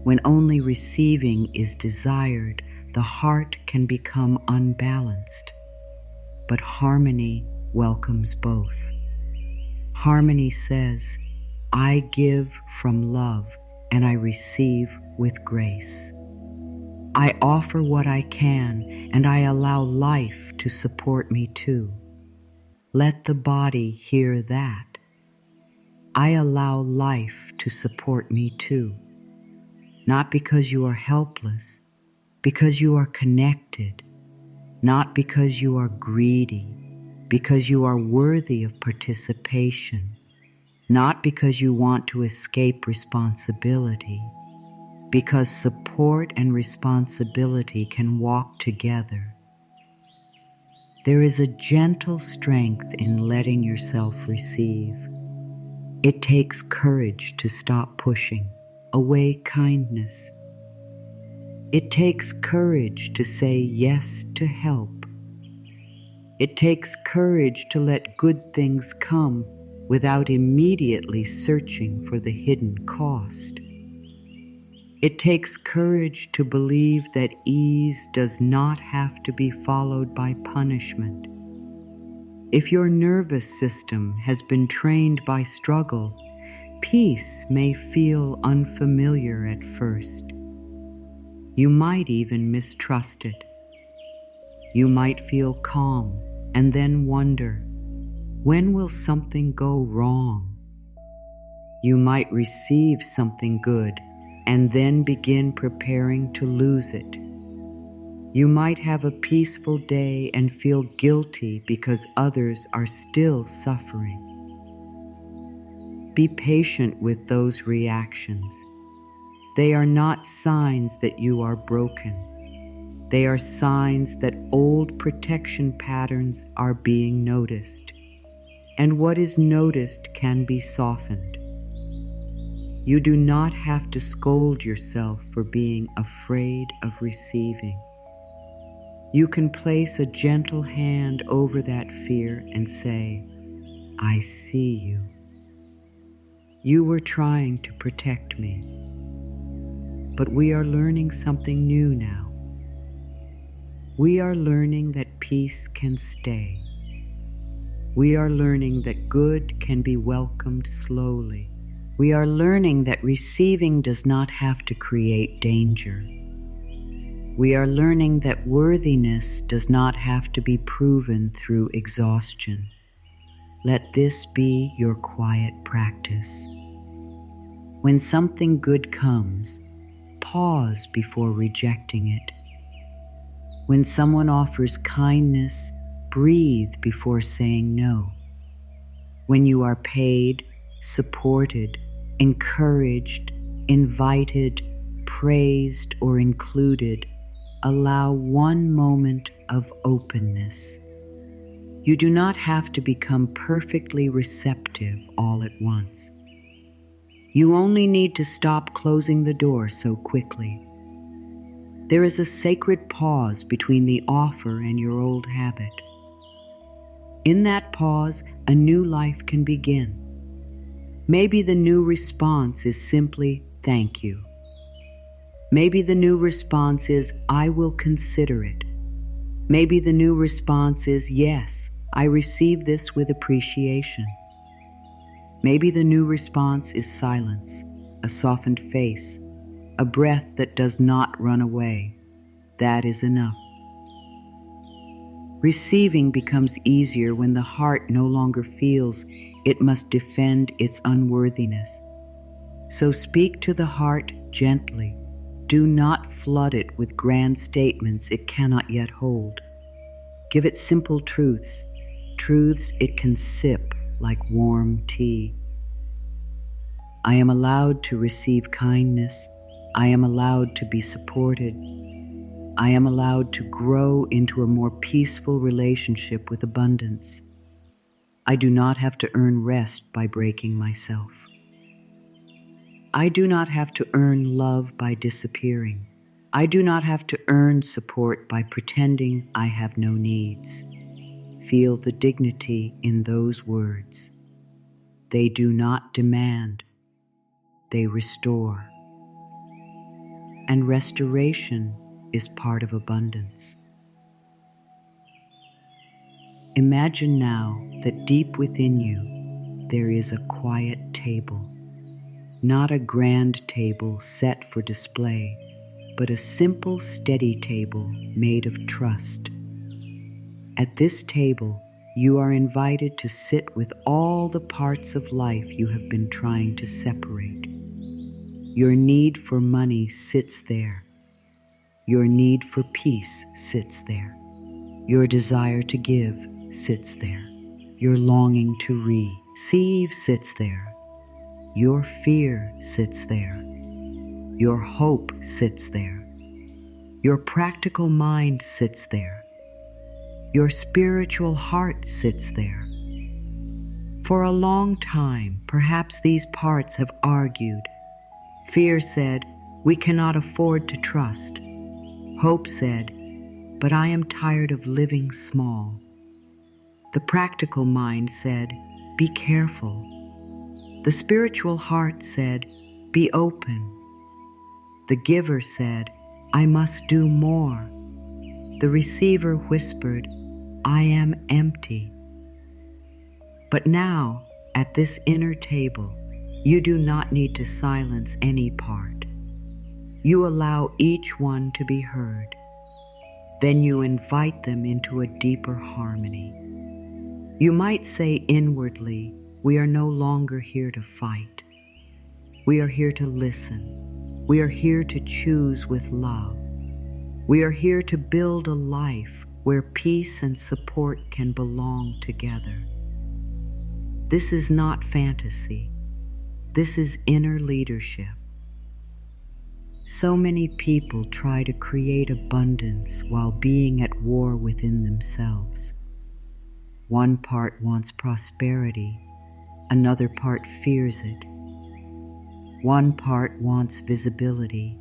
When only receiving is desired, the heart can become unbalanced. But harmony welcomes both. Harmony says, I give from love and I receive with grace. I offer what I can and I allow life to support me too. Let the body hear that. I allow life to support me too. Not because you are helpless, because you are connected. Not because you are greedy, because you are worthy of participation. Not because you want to escape responsibility, because support and responsibility can walk together. There is a gentle strength in letting yourself receive. It takes courage to stop pushing away kindness. It takes courage to say yes to help. It takes courage to let good things come without immediately searching for the hidden cost. It takes courage to believe that ease does not have to be followed by punishment. If your nervous system has been trained by struggle, peace may feel unfamiliar at first. You might even mistrust it. You might feel calm and then wonder, when will something go wrong? You might receive something good and then begin preparing to lose it. You might have a peaceful day and feel guilty because others are still suffering. Be patient with those reactions. They are not signs that you are broken. They are signs that old protection patterns are being noticed, and what is noticed can be softened. You do not have to scold yourself for being afraid of receiving. You can place a gentle hand over that fear and say, I see you. You were trying to protect me. But we are learning something new now. We are learning that peace can stay. We are learning that good can be welcomed slowly. We are learning that receiving does not have to create danger. We are learning that worthiness does not have to be proven through exhaustion. Let this be your quiet practice. When something good comes, pause before rejecting it. When someone offers kindness, breathe before saying no. When you are paid, supported, encouraged, invited, praised, or included, allow one moment of openness. You do not have to become perfectly receptive all at once. You only need to stop closing the door so quickly. There is a sacred pause between the offer and your old habit. In that pause, a new life can begin. Maybe the new response is simply, thank you. Maybe the new response is, I will consider it. Maybe the new response is, yes, I receive this with appreciation. Maybe the new response is silence, a softened face, a breath that does not run away. That is enough. Receiving becomes easier when the heart no longer feels it must defend its unworthiness. So speak to the heart gently. Do not flood it with grand statements it cannot yet hold. Give it simple truths, truths it can sip like warm tea. I am allowed to receive kindness. I am allowed to be supported. I am allowed to grow into a more peaceful relationship with abundance. I do not have to earn rest by breaking myself. I do not have to earn love by disappearing. I do not have to earn support by pretending I have no needs. Feel the dignity in those words. They do not demand, they restore. And restoration is part of abundance. Imagine now that deep within you there is a quiet table, not a grand table set for display, but a simple, steady table made of trust. At this table, you are invited to sit with all the parts of life you have been trying to separate. Your need for money sits there. Your need for peace sits there. Your desire to give sits there. Your longing to receive sits there. Your fear sits there. Your hope sits there. Your practical mind sits there. Your spiritual heart sits there. For a long time, perhaps these parts have argued. Fear said, "We cannot afford to trust." Hope said, "But I am tired of living small." The practical mind said, "Be careful." The spiritual heart said, "Be open." The giver said, "I must do more." The receiver whispered, "I am empty." But now, at this inner table, you do not need to silence any part. You allow each one to be heard. Then you invite them into a deeper harmony. You might say inwardly, we are no longer here to fight. We are here to listen. We are here to choose with love. We are here to build a life where peace and support can belong together. This is not fantasy. This is inner leadership. So many people try to create abundance while being at war within themselves. One part wants prosperity, another part fears it. One part wants visibility,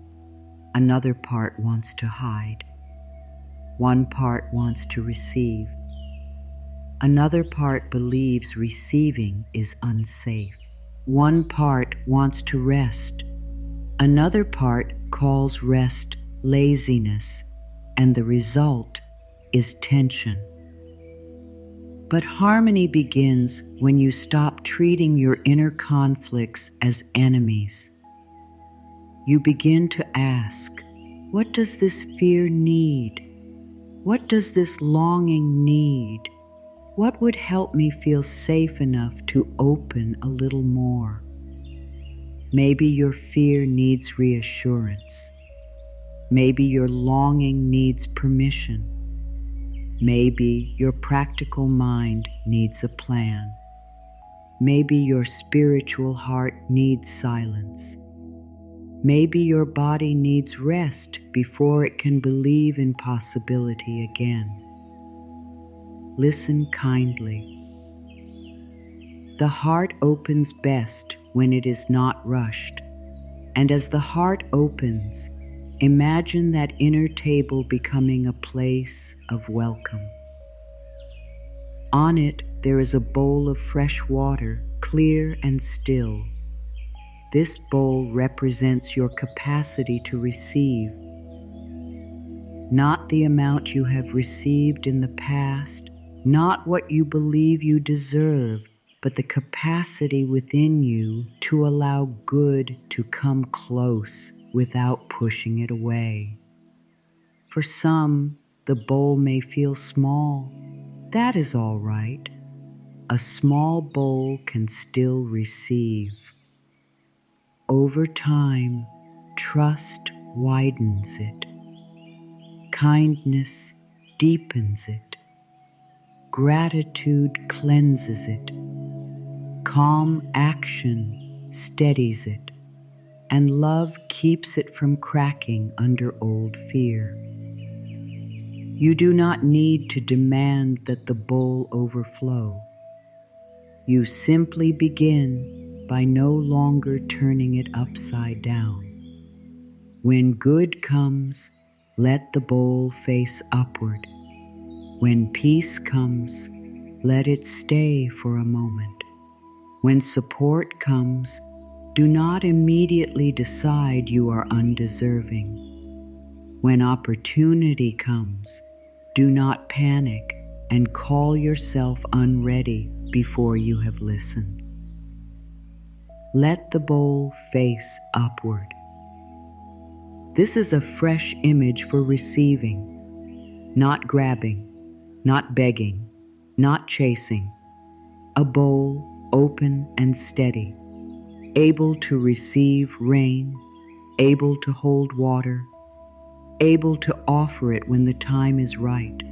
another part wants to hide. One part wants to receive. Another part believes receiving is unsafe. One part wants to rest. Another part calls rest laziness, and the result is tension. But harmony begins when you stop treating your inner conflicts as enemies. You begin to ask, what does this fear need? What does this longing need? What would help me feel safe enough to open a little more? Maybe your fear needs reassurance. Maybe your longing needs permission. Maybe your practical mind needs a plan. Maybe your spiritual heart needs silence. Maybe your body needs rest before it can believe in possibility again. Listen kindly. The heart opens best when it is not rushed. And as the heart opens, imagine that inner table becoming a place of welcome. On it, there is a bowl of fresh water, clear and still. This bowl represents your capacity to receive, not the amount you have received in the past, not what you believe you deserve, but the capacity within you to allow good to come close without pushing it away. For some, the bowl may feel small. That is all right. A small bowl can still receive. Over time, trust widens it. Kindness deepens it. Gratitude cleanses it. Calm action steadies it. And love keeps it from cracking under old fear. You do not need to demand that the bowl overflow. You simply begin by no longer turning it upside down. When good comes, let the bowl face upward. When peace comes, let it stay for a moment. When support comes, do not immediately decide you are undeserving. When opportunity comes, do not panic and call yourself unready before you have listened. Let the bowl face upward. This is a fresh image for receiving, not grabbing, not begging, not chasing. A bowl open and steady, able to receive rain, able to hold water, able to offer it when the time is right.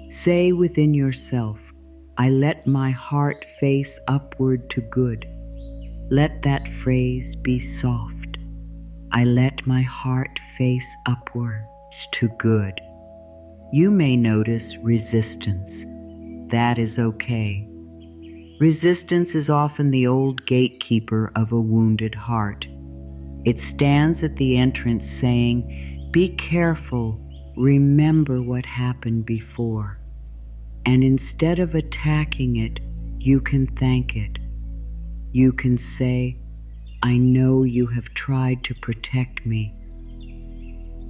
Say within yourself, I let my heart face upward to good. Let that phrase be soft. I let my heart face upwards to good. You may notice resistance. That is okay. Resistance is often the old gatekeeper of a wounded heart. It stands at the entrance saying, be careful, remember what happened before. And instead of attacking it, you can thank it. You can say, I know you have tried to protect me,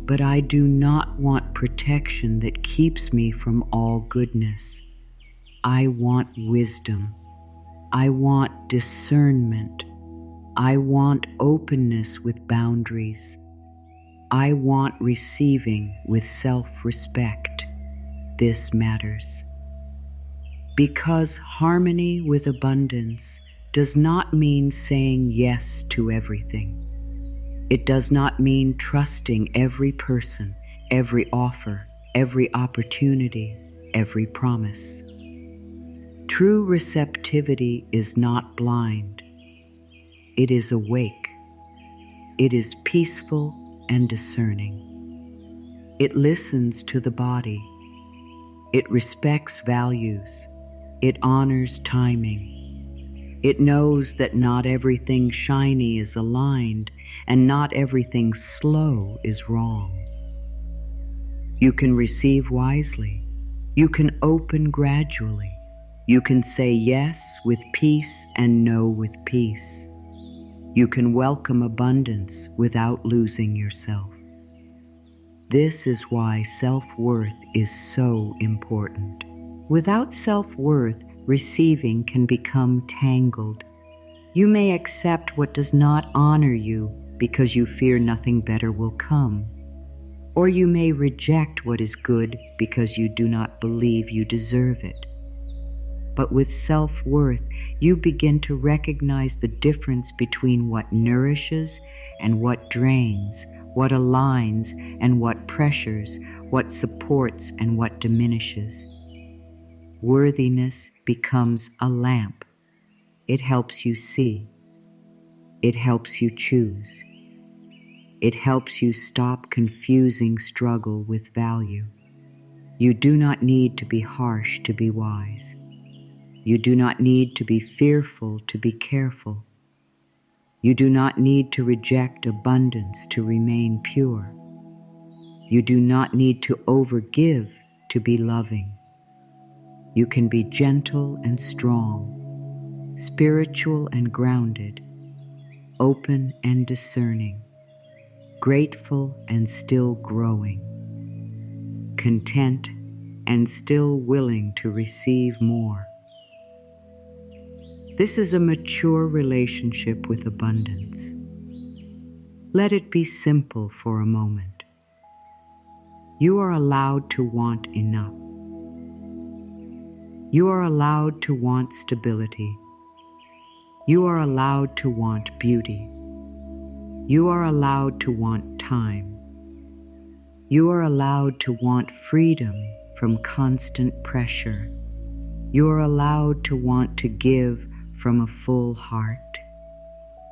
but I do not want protection that keeps me from all goodness. I want wisdom. I want discernment. I want openness with boundaries. I want receiving with self-respect. This matters. Because harmony with abundance does not mean saying yes to everything. It does not mean trusting every person, every offer, every opportunity, every promise. True receptivity is not blind. It is awake. It is peaceful and discerning. It listens to the body. It respects values. It honors timing. It knows that not everything shiny is aligned, and not everything slow is wrong. You can receive wisely. You can open gradually. You can say yes with peace and no with peace. You can welcome abundance without losing yourself. This is why self-worth is so important. Without self-worth, receiving can become tangled. You may accept what does not honor you because you fear nothing better will come. Or you may reject what is good because you do not believe you deserve it. But with self-worth, you begin to recognize the difference between what nourishes and what drains, what aligns and what pressures, what supports and what diminishes. Worthiness becomes a lamp. It helps you see. It helps you choose. It helps you stop confusing struggle with value. You do not need to be harsh to be wise. You do not need to be fearful to be careful. You do not need to reject abundance to remain pure. You do not need to overgive to be loving. You can be gentle and strong, spiritual and grounded, open and discerning, grateful and still growing, content and still willing to receive more. This is a mature relationship with abundance. Let it be simple for a moment. You are allowed to want enough. You are allowed to want stability. You are allowed to want beauty. You are allowed to want time. You are allowed to want freedom from constant pressure. You are allowed to want to give from a full heart.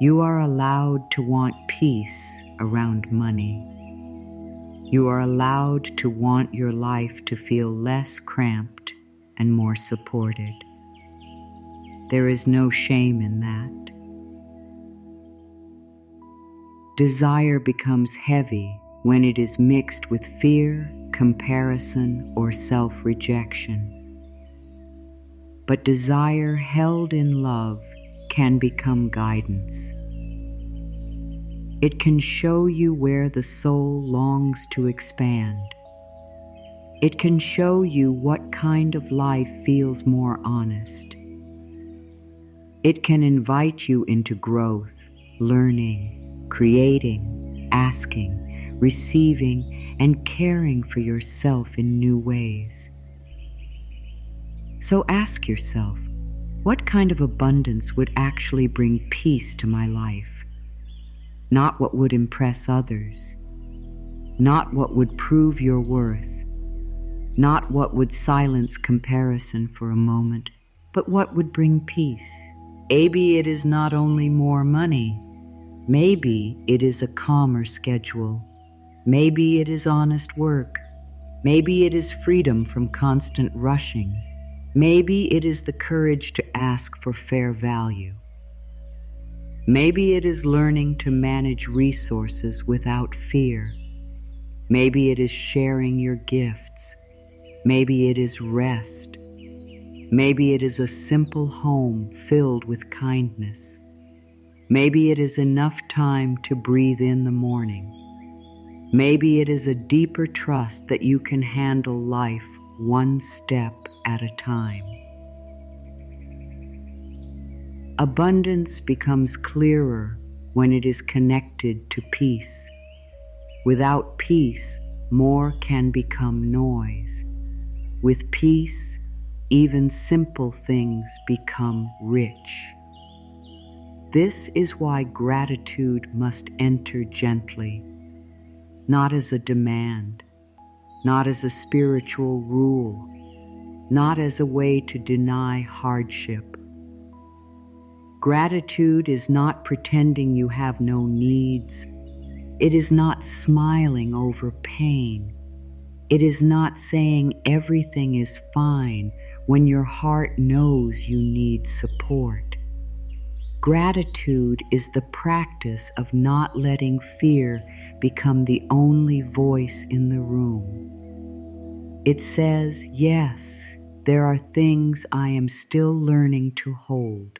You are allowed to want peace around money. You are allowed to want your life to feel less cramped and more supported. There is no shame in that. Desire becomes heavy when it is mixed with fear, comparison, or self-rejection. But desire held in love can become guidance. It can show you where the soul longs to expand. It can show you what kind of life feels more honest. It can invite you into growth, learning, creating, asking, receiving, and caring for yourself in new ways. So ask yourself, what kind of abundance would actually bring peace to my life? Not what would impress others, not what would prove your worth, not what would silence comparison for a moment, but what would bring peace. Maybe it is not only more money. Maybe it is a calmer schedule. Maybe it is honest work. Maybe it is freedom from constant rushing. Maybe it is the courage to ask for fair value. Maybe it is learning to manage resources without fear. Maybe it is sharing your gifts. Maybe it is rest. Maybe it is a simple home filled with kindness. Maybe it is enough time to breathe in the morning. Maybe it is a deeper trust that you can handle life one step at a time. Abundance becomes clearer when it is connected to peace. Without peace, more can become noise. With peace, even simple things become rich. This is why gratitude must enter gently, not as a demand, not as a spiritual rule, not as a way to deny hardship. Gratitude is not pretending you have no needs. It is not smiling over pain. It is not saying everything is fine when your heart knows you need support. Gratitude is the practice of not letting fear become the only voice in the room. It says, yes, there are things I am still learning to hold.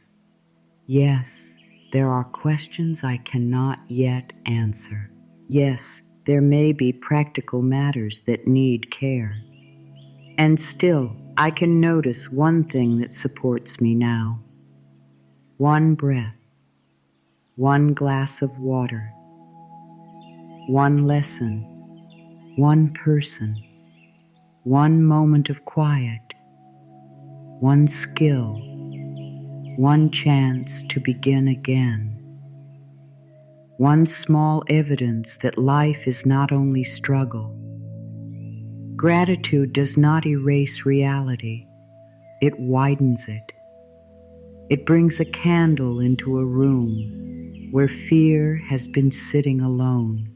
Yes, there are questions I cannot yet answer. Yes, there may be practical matters that need care. And still, I can notice one thing that supports me now. One breath, one glass of water, one lesson, one person, one moment of quiet, one skill, one chance to begin again. One small evidence that life is not only struggle. Gratitude does not erase reality. It widens it. It brings a candle into a room where fear has been sitting alone.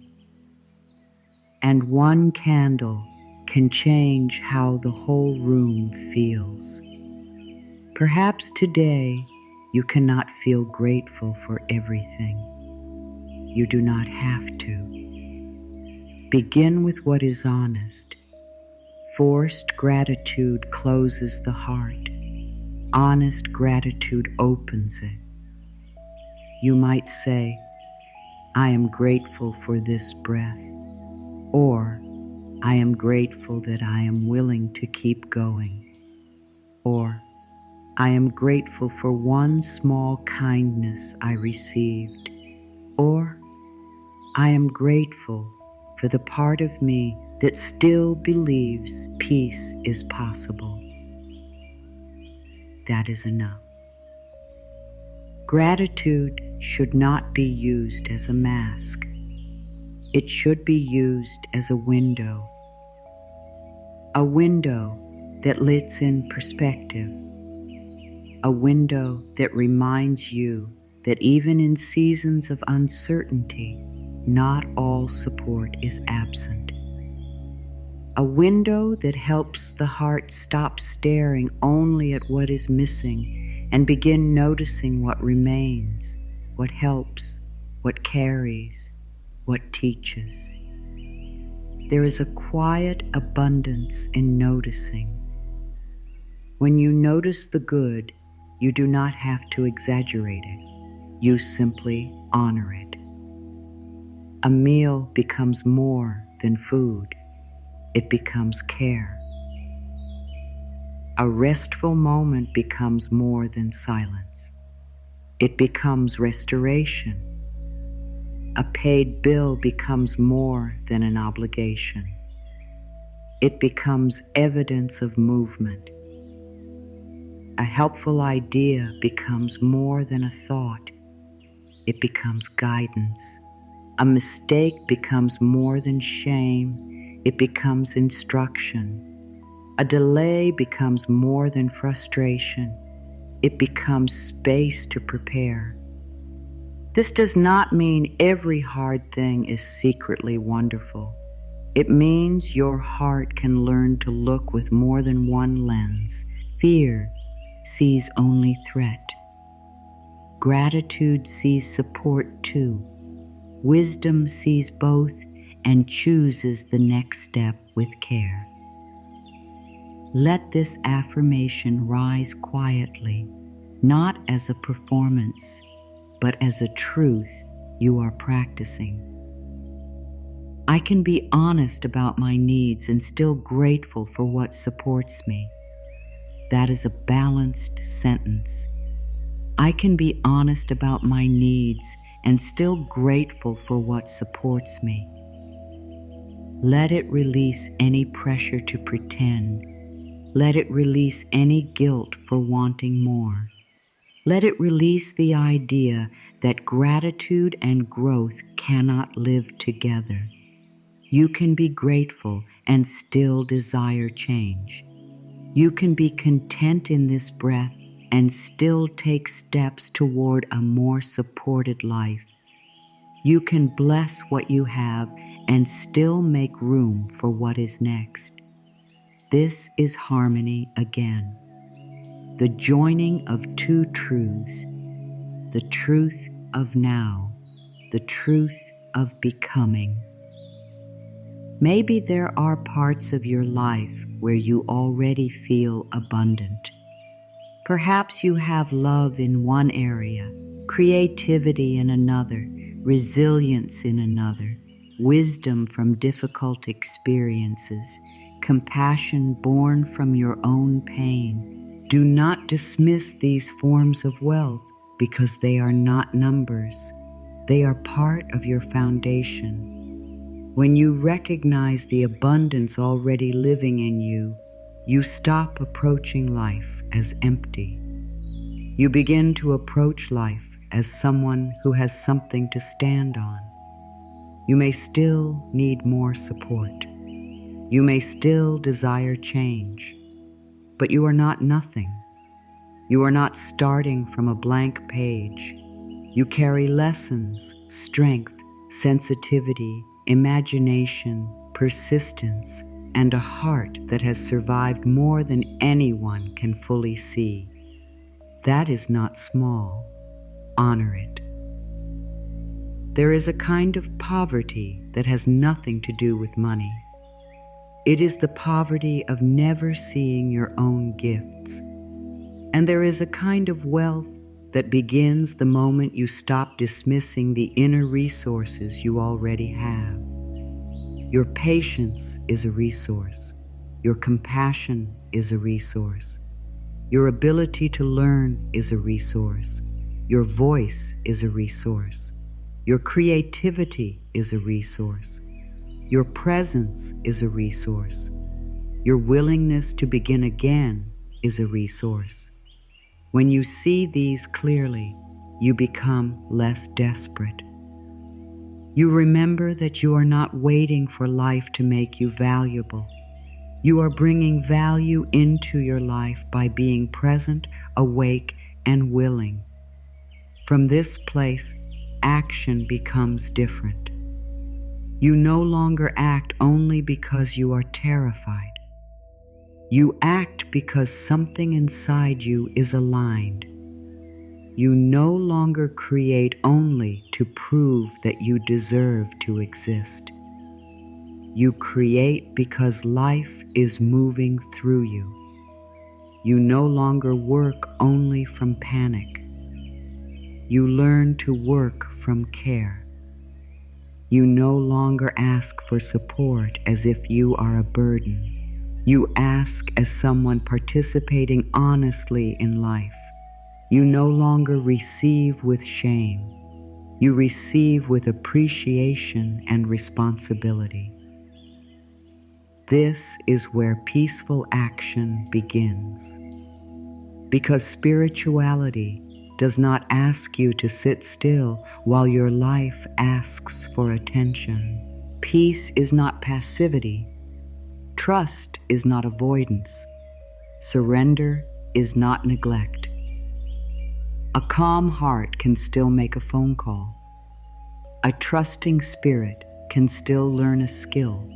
And one candle can change how the whole room feels. Perhaps today you cannot feel grateful for everything. You do not have to. Begin with what is honest. Forced gratitude closes the heart. Honest gratitude opens it. You might say, I am grateful for this breath, or I am grateful that I am willing to keep going, or I am grateful for one small kindness I received, or I am grateful for the part of me that still believes peace is possible. That is enough. Gratitude should not be used as a mask. It should be used as a window that lets in perspective, a window that reminds you that even in seasons of uncertainty, not all support is absent. A window that helps the heart stop staring only at what is missing and begin noticing what remains, what helps, what carries, what teaches. There is a quiet abundance in noticing. When you notice the good, you do not have to exaggerate it. You simply honor it. A meal becomes more than food. It becomes care. A restful moment becomes more than silence. It becomes restoration. A paid bill becomes more than an obligation. It becomes evidence of movement. A helpful idea becomes more than a thought. It becomes guidance. A mistake becomes more than shame. It becomes instruction. A delay becomes more than frustration. It becomes space to prepare. This does not mean every hard thing is secretly wonderful. It means your heart can learn to look with more than one lens. Fear sees only threat. Gratitude sees support too. Wisdom sees both and chooses the next step with care. Let this affirmation rise quietly, not as a performance, but as a truth you are practicing. I can be honest about my needs and still grateful for what supports me. That is a balanced sentence. I can be honest about my needs and still grateful for what supports me. Let it release any pressure to pretend. Let it release any guilt for wanting more. Let it release the idea that gratitude and growth cannot live together. You can be grateful and still desire change. You can be content in this breath and still take steps toward a more supported life. You can bless what you have and still make room for what is next. This is harmony again. The joining of two truths, the truth of now, the truth of becoming. Maybe there are parts of your life where you already feel abundant. Perhaps you have love in one area, creativity in another, resilience in another, wisdom from difficult experiences, compassion born from your own pain. Do not dismiss these forms of wealth because they are not numbers. They are part of your foundation. When you recognize the abundance already living in you, you stop approaching life as empty. You begin to approach life as someone who has something to stand on. You may still need more support. You may still desire change, but you are not nothing. You are not starting from a blank page. You carry lessons, strength, sensitivity, imagination, persistence, and a heart that has survived more than anyone can fully see. That is not small. Honor it. There is a kind of poverty that has nothing to do with money. It is the poverty of never seeing your own gifts. And there is a kind of wealth that begins the moment you stop dismissing the inner resources you already have. Your patience is a resource. Your compassion is a resource. Your ability to learn is a resource. Your voice is a resource. Your creativity is a resource. Your presence is a resource. Your willingness to begin again is a resource. When you see these clearly, you become less desperate. You remember that you are not waiting for life to make you valuable. You are bringing value into your life by being present, awake, and willing. From this place, action becomes different. You no longer act only because you are terrified. You act because something inside you is aligned. You no longer create only to prove that you deserve to exist. You create because life is moving through you. You no longer work only from panic. You learn to work from care. You no longer ask for support as if you are a burden. You ask as someone participating honestly in life. You no longer receive with shame. You receive with appreciation and responsibility. This is where peaceful action begins. Because spirituality does not ask you to sit still while your life asks for attention. Peace is not passivity. Trust is not avoidance. Surrender is not neglect. A calm heart can still make a phone call. A trusting spirit can still learn a skill.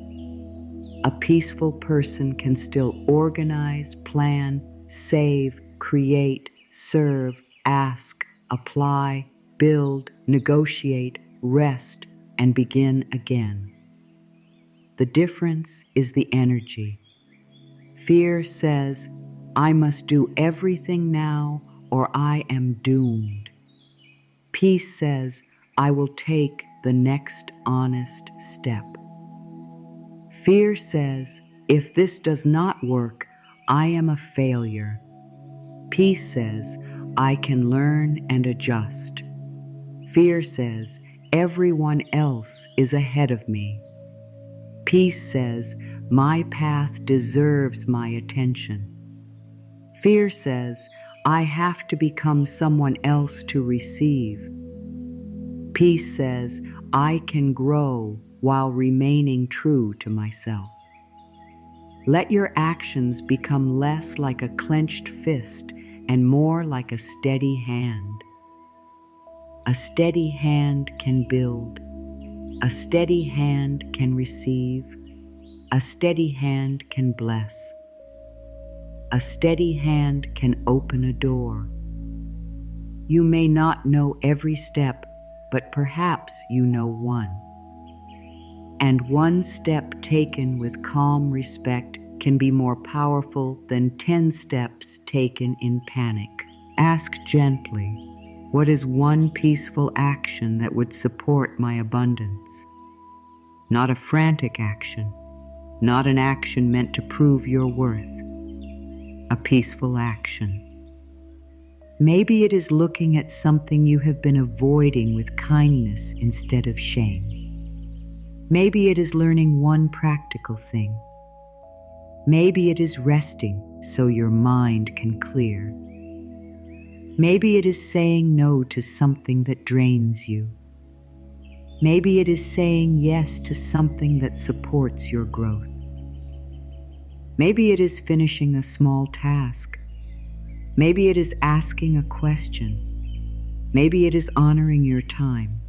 A peaceful person can still organize, plan, save, create, serve, ask, apply, build, negotiate, rest, and begin again. The difference is the energy. Fear says, I must do everything now or I am doomed. Peace says, I will take the next honest step. Fear says, if this does not work, I am a failure. Peace says, I can learn and adjust. Fear says, everyone else is ahead of me. Peace says, my path deserves my attention. Fear says, I have to become someone else to receive. Peace says, I can grow while remaining true to myself. Let your actions become less like a clenched fist and more like a steady hand. A steady hand can build. A steady hand can receive. A steady hand can bless. A steady hand can open a door. You may not know every step, but perhaps you know one. And one step taken with calm respect can be more powerful than 10 steps taken in panic. Ask gently, what is one peaceful action that would support my abundance? Not a frantic action, not an action meant to prove your worth. A peaceful action. Maybe it is looking at something you have been avoiding with kindness instead of shame. Maybe it is learning one practical thing. Maybe it is resting so your mind can clear. Maybe it is saying no to something that drains you. Maybe it is saying yes to something that supports your growth. Maybe it is finishing a small task. Maybe it is asking a question. Maybe it is honoring your time.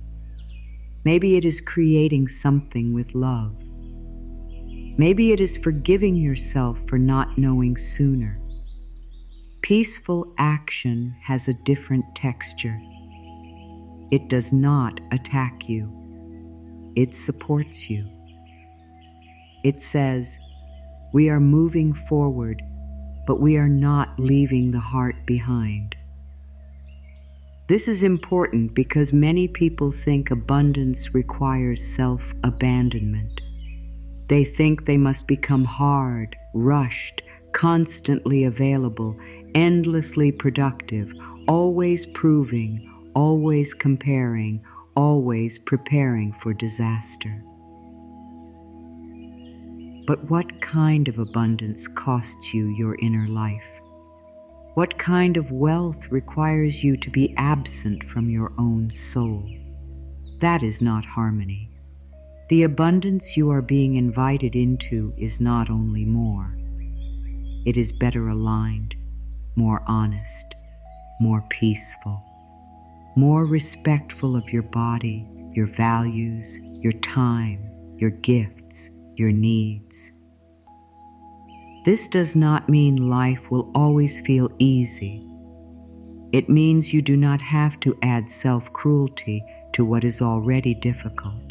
Maybe it is creating something with love. Maybe it is forgiving yourself for not knowing sooner. Peaceful action has a different texture. It does not attack you. It supports you. It says, we are moving forward, but we are not leaving the heart behind. This is important because many people think abundance requires self-abandonment. They think they must become hard, rushed, constantly available, endlessly productive, always proving, always comparing, always preparing for disaster. But what kind of abundance costs you your inner life? What kind of wealth requires you to be absent from your own soul? That is not harmony. The abundance you are being invited into is not only more. It is better aligned, more honest, more peaceful, more respectful of your body, your values, your time, your gifts, your needs. This does not mean life will always feel easy. It means you do not have to add self-cruelty to what is already difficult.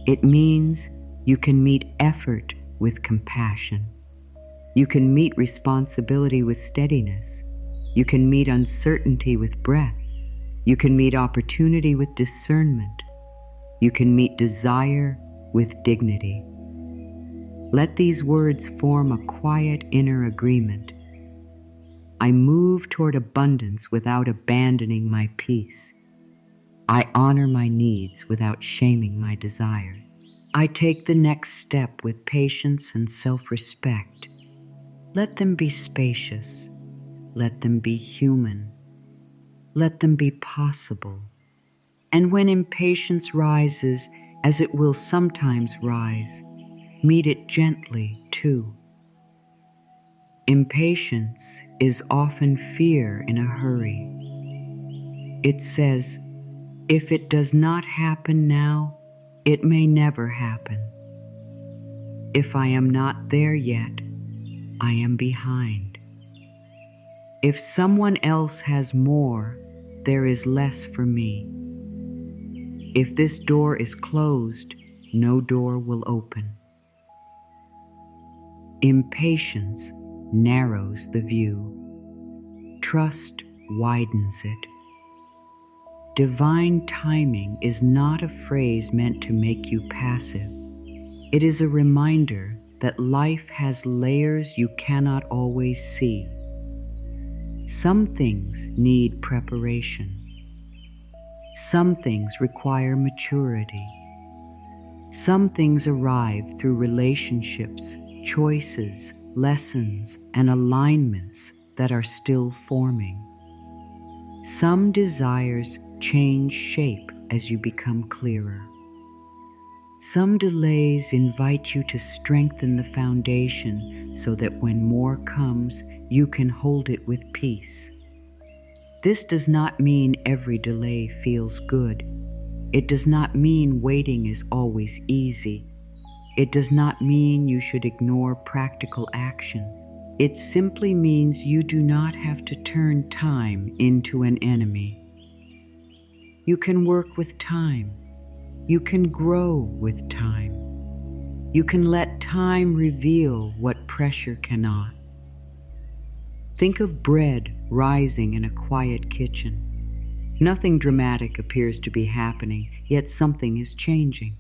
It means you can meet effort with compassion. You can meet responsibility with steadiness. You can meet uncertainty with breath. You can meet opportunity with discernment. You can meet desire with dignity. Let these words form a quiet inner agreement. I move toward abundance without abandoning my peace. I honor my needs without shaming my desires. I take the next step with patience and self-respect. Let them be spacious. Let them be human. Let them be possible. And when impatience rises, as it will sometimes rise, meet it gently too. Impatience is often fear in a hurry. It says, if it does not happen now, it may never happen. If I am not there yet, I am behind. If someone else has more, there is less for me. If this door is closed, no door will open. Impatience narrows the view. Trust widens it. Divine timing is not a phrase meant to make you passive. It is a reminder that life has layers you cannot always see. Some things need preparation. Some things require maturity. Some things arrive through relationships, choices, lessons, and alignments that are still forming. Some desires change shape as you become clearer. Some delays invite you to strengthen the foundation so that when more comes, you can hold it with peace. This does not mean every delay feels good. It does not mean waiting is always easy. It does not mean you should ignore practical action. It simply means you do not have to turn time into an enemy. You can work with time. You can grow with time. You can let time reveal what pressure cannot. Think of bread rising in a quiet kitchen. Nothing dramatic appears to be happening, yet something is changing.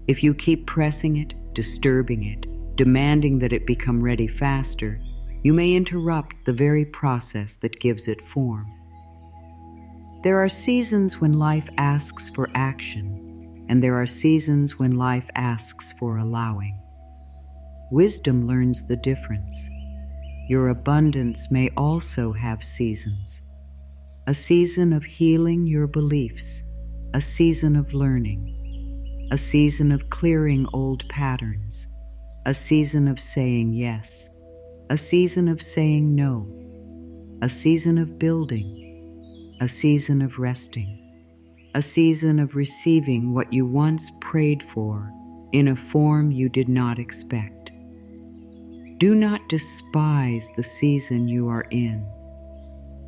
If you keep pressing it, disturbing it, demanding that it become ready faster, you may interrupt the very process that gives it form. There are seasons when life asks for action, and there are seasons when life asks for allowing. Wisdom learns the difference. Your abundance may also have seasons. A season of healing your beliefs, a season of learning, a season of clearing old patterns, a season of saying yes, a season of saying no, a season of building, a season of resting, a season of receiving what you once prayed for in a form you did not expect. Do not despise the season you are in.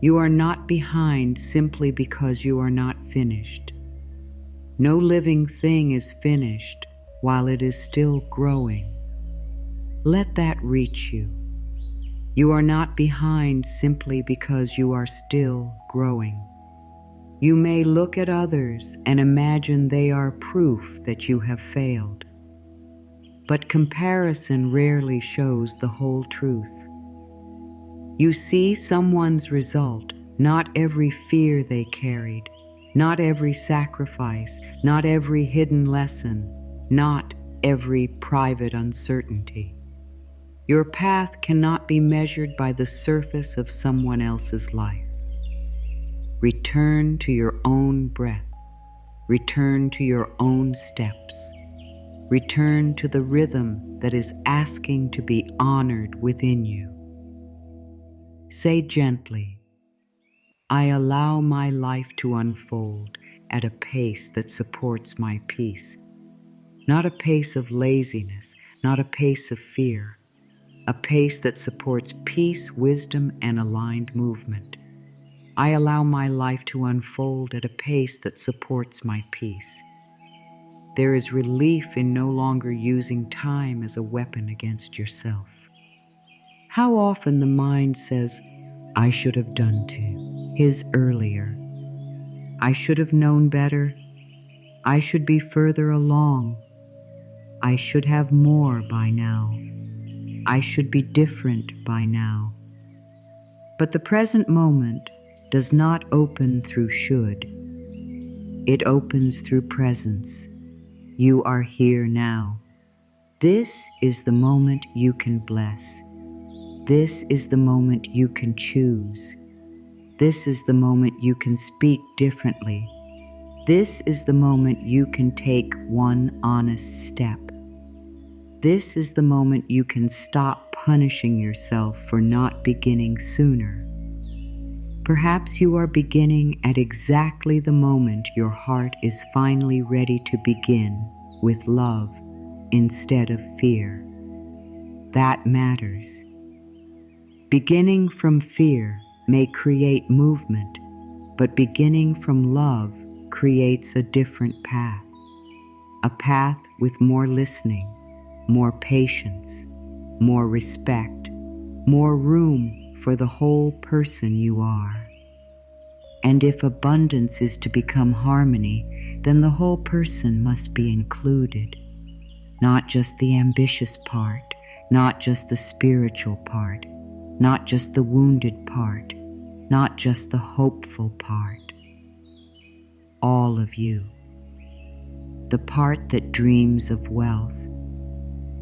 You are not behind simply because you are not finished. No living thing is finished while it is still growing. Let that reach you. You are not behind simply because you are still growing. You may look at others and imagine they are proof that you have failed. But comparison rarely shows the whole truth. You see someone's result, not every fear they carried, not every sacrifice, not every hidden lesson, not every private uncertainty. Your path cannot be measured by the surface of someone else's life. Return to your own breath. Return to your own steps. Return to the rhythm that is asking to be honored within you. Say gently, I allow my life to unfold at a pace that supports my peace. Not a pace of laziness, not a pace of fear. A pace that supports peace, wisdom, and aligned movement. I allow my life to unfold at a pace that supports my peace. There is relief in no longer using time as a weapon against yourself. How often the mind says, I should have done his earlier. I should have known better. I should be further along. I should have more by now. I should be different by now. But the present moment does not open through should. It opens through presence. You are here now. This is the moment you can bless. This is the moment you can choose. This is the moment you can speak differently. This is the moment you can take one honest step. This is the moment you can stop punishing yourself for not beginning sooner. Perhaps you are beginning at exactly the moment your heart is finally ready to begin with love instead of fear. That matters. Beginning from fear may create movement, but beginning from love creates a different path. A path with more listening, more patience, more respect, more room for the whole person you are. And if abundance is to become harmony, then the whole person must be included. Not just the ambitious part, not just the spiritual part, not just the wounded part, not just the hopeful part. All of you. The part that dreams of wealth,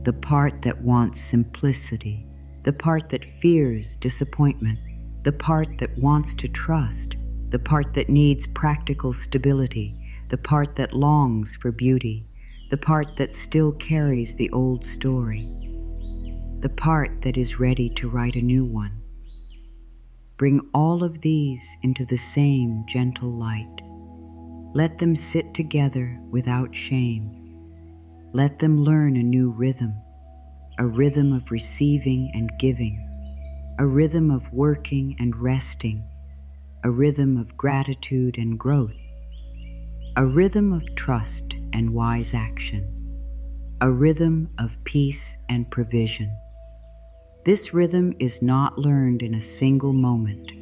the part that wants simplicity, the part that fears disappointment, the part that wants to trust, the part that needs practical stability, the part that longs for beauty, the part that still carries the old story, the part that is ready to write a new one. Bring all of these into the same gentle light. Let them sit together without shame. Let them learn a new rhythm, a rhythm of receiving and giving, a rhythm of working and resting, a rhythm of gratitude and growth, a rhythm of trust and wise action, a rhythm of peace and provision. This rhythm is not learned in a single moment.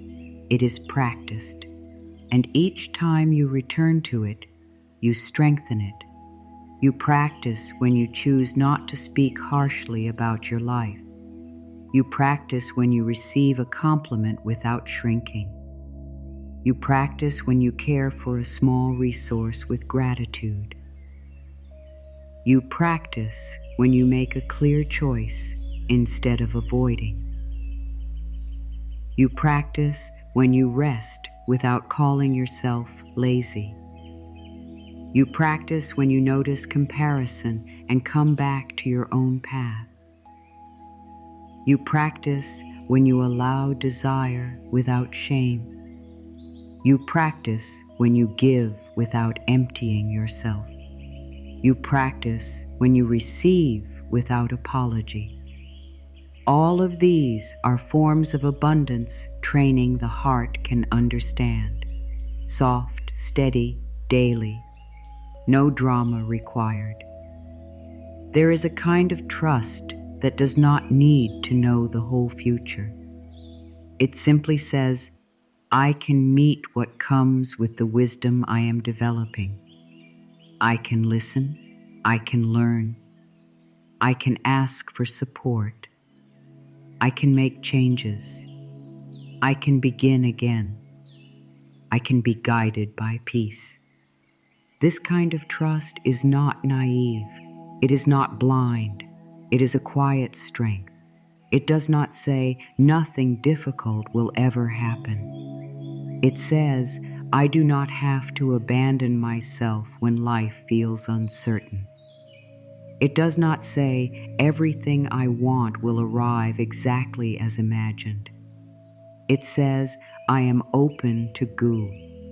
It is practiced, and each time you return to it, you strengthen it. You practice when you choose not to speak harshly about your life. You practice when you receive a compliment without shrinking. You practice when you care for a small resource with gratitude. You practice when you make a clear choice instead of avoiding. You practice when you rest without calling yourself lazy. You practice when you notice comparison and come back to your own path. You practice when you allow desire without shame. You practice when you give without emptying yourself. You practice when you receive without apology. All of these are forms of abundance training the heart can understand. Soft, steady, daily. No drama required. There is a kind of trust that does not need to know the whole future. It simply says, I can meet what comes with the wisdom I am developing. I can listen. I can learn. I can ask for support. I can make changes. I can begin again. I can be guided by peace. This kind of trust is not naive. It is not blind. It is a quiet strength. It does not say nothing difficult will ever happen. It says, I do not have to abandon myself when life feels uncertain. It does not say everything I want will arrive exactly as imagined. It says, I am open to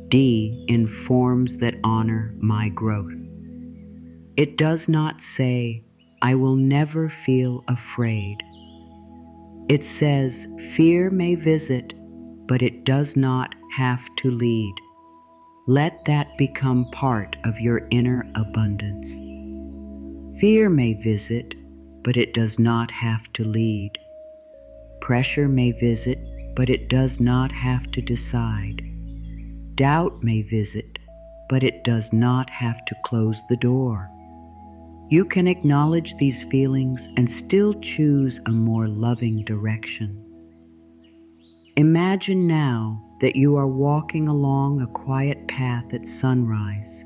D in forms that honor my growth. It does not say, I will never feel afraid. It says, fear may visit, but it does not have to lead. Let that become part of your inner abundance. Fear may visit, but it does not have to lead. Pressure may visit, but it does not have to decide. Doubt may visit, but it does not have to close the door. You can acknowledge these feelings and still choose a more loving direction. Imagine now that you are walking along a quiet path at sunrise,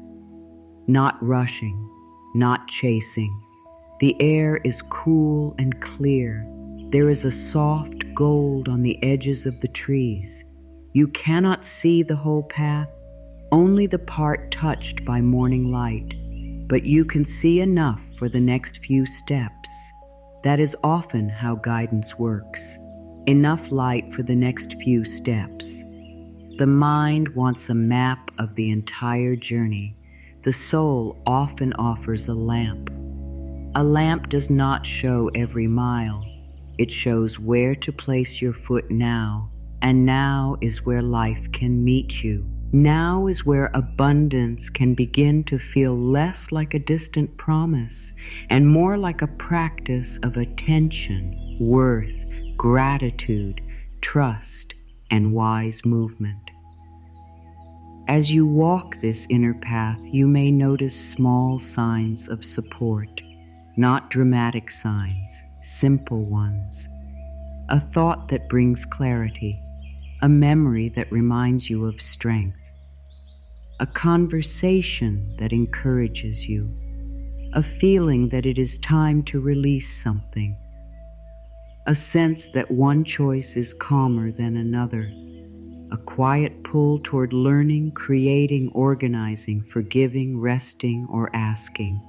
not rushing, not chasing. The air is cool and clear. There is a soft gold on the edges of the trees. You cannot see the whole path, only the part touched by morning light, but you can see enough for the next few steps. That is often how guidance works. Enough light for the next few steps. The mind wants a map of the entire journey. The soul often offers a lamp. A lamp does not show every mile. It shows where to place your foot now, and now is where life can meet you. Now is where abundance can begin to feel less like a distant promise and more like a practice of attention, worth, gratitude, trust, and wise movement. As you walk this inner path, you may notice small signs of support, not dramatic signs, simple ones. A thought that brings clarity, a memory that reminds you of strength, a conversation that encourages you, a feeling that it is time to release something, a sense that one choice is calmer than another, a quiet pull toward learning, creating, organizing, forgiving, resting, or asking.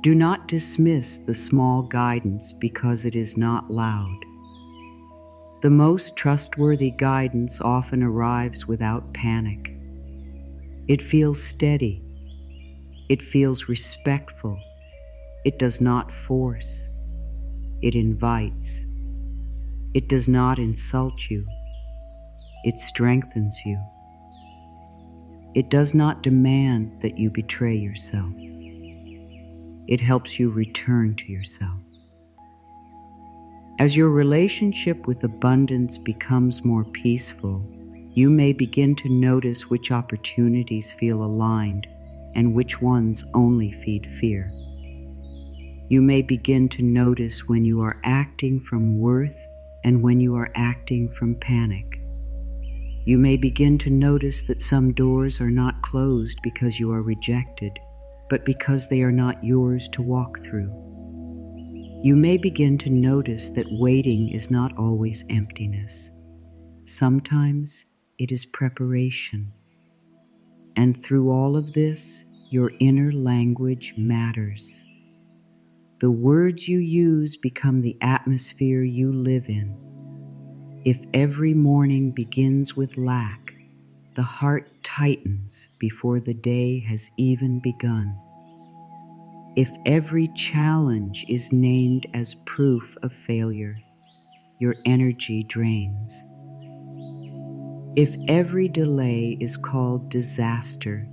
Do not dismiss the small guidance because it is not loud. The most trustworthy guidance often arrives without panic. It feels steady. It feels respectful. It does not force. It invites. It does not insult you. It strengthens you. It does not demand that you betray yourself. It helps you return to yourself. As your relationship with abundance becomes more peaceful, you may begin to notice which opportunities feel aligned and which ones only feed fear. You may begin to notice when you are acting from worth and when you are acting from panic. You may begin to notice that some doors are not closed because you are rejected, but because they are not yours to walk through. You may begin to notice that waiting is not always emptiness. Sometimes it is preparation. And through all of this, your inner language matters. The words you use become the atmosphere you live in. If every morning begins with lack, the heart tightens before the day has even begun. If every challenge is named as proof of failure, your energy drains. If every delay is called disaster,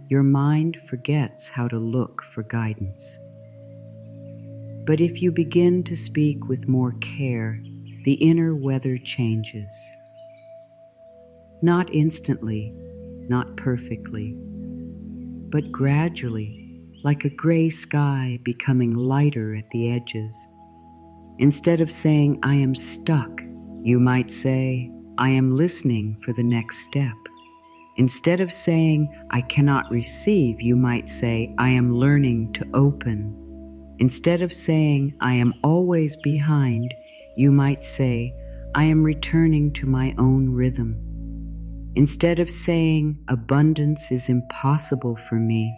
your mind forgets how to look for guidance. But if you begin to speak with more care, the inner weather changes. Not instantly, not perfectly, but gradually, like a gray sky becoming lighter at the edges. Instead of saying, I am stuck, you might say, I am listening for the next step. Instead of saying, I cannot receive, you might say, I am learning to open. Instead of saying, I am always behind, you might say, I am returning to my own rhythm. Instead of saying, abundance is impossible for me,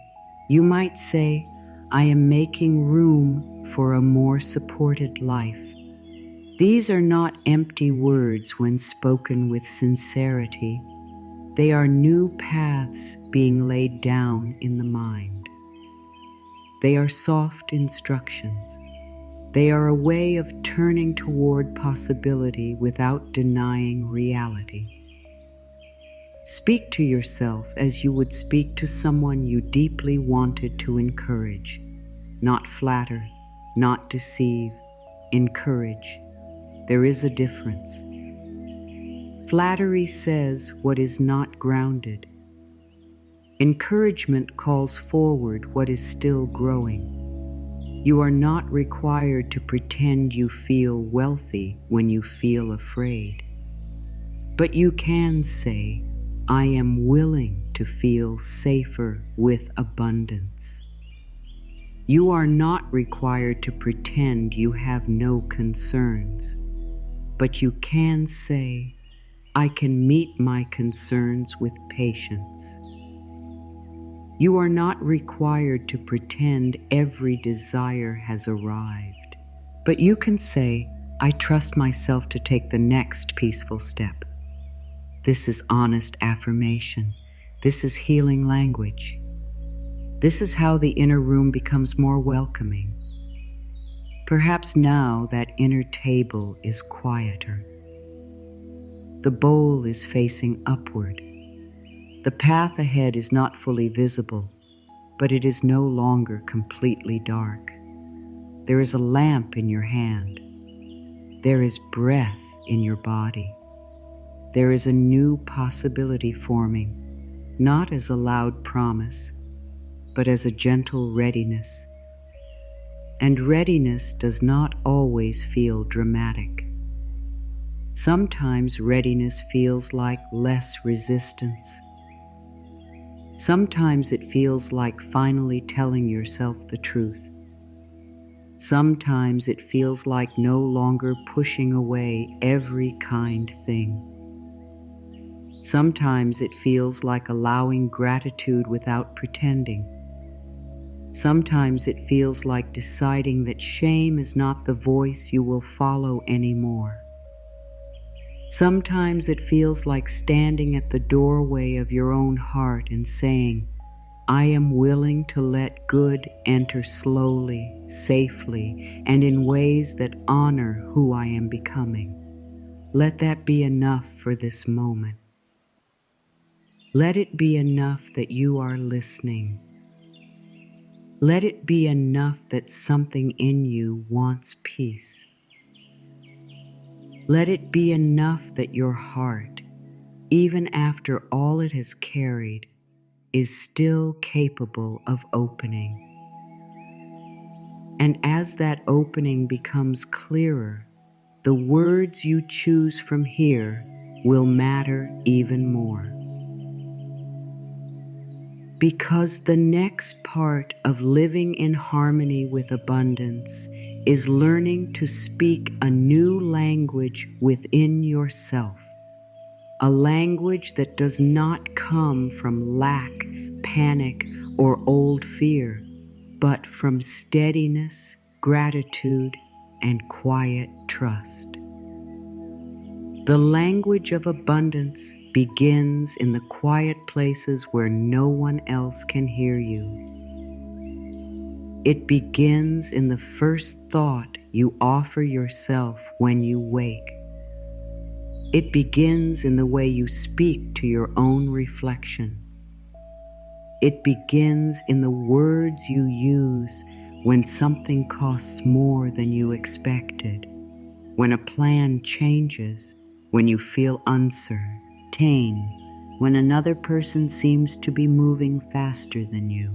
you might say, I am making room for a more supported life. These are not empty words when spoken with sincerity. They are new paths being laid down in the mind. They are soft instructions. They are a way of turning toward possibility without denying reality. Speak to yourself as you would speak to someone you deeply wanted to encourage. Not flatter, not deceive, encourage. There is a difference. Flattery says what is not grounded. Encouragement calls forward what is still growing. You are not required to pretend you feel wealthy when you feel afraid. But you can say, I am willing to feel safer with abundance. You are not required to pretend you have no concerns, but you can say, I can meet my concerns with patience. You are not required to pretend every desire has arrived, but you can say, I trust myself to take the next peaceful step. This is honest affirmation. This is healing language. This is how the inner room becomes more welcoming. Perhaps now that inner table is quieter. The bowl is facing upward. The path ahead is not fully visible, but it is no longer completely dark. There is a lamp in your hand. There is breath in your body. There is a new possibility forming, not as a loud promise, but as a gentle readiness. And readiness does not always feel dramatic. Sometimes readiness feels like less resistance. Sometimes it feels like finally telling yourself the truth. Sometimes it feels like no longer pushing away every kind thing. Sometimes it feels like allowing gratitude without pretending. Sometimes it feels like deciding that shame is not the voice you will follow anymore. Sometimes it feels like standing at the doorway of your own heart and saying, I am willing to let good enter slowly, safely, and in ways that honor who I am becoming. Let that be enough for this moment. Let it be enough that you are listening. Let it be enough that something in you wants peace. Let it be enough that your heart, even after all it has carried, is still capable of opening. And as that opening becomes clearer, the words you choose from here will matter even more. Because the next part of living in harmony with abundance is learning to speak a new language within yourself, a language that does not come from lack, panic, or old fear, but from steadiness, gratitude, and quiet trust. The language of abundance begins in the quiet places where no one else can hear you. It begins in the first thought you offer yourself when you wake. It begins in the way you speak to your own reflection. It begins in the words you use when something costs more than you expected, when a plan changes, when you feel uncertain, when another person seems to be moving faster than you.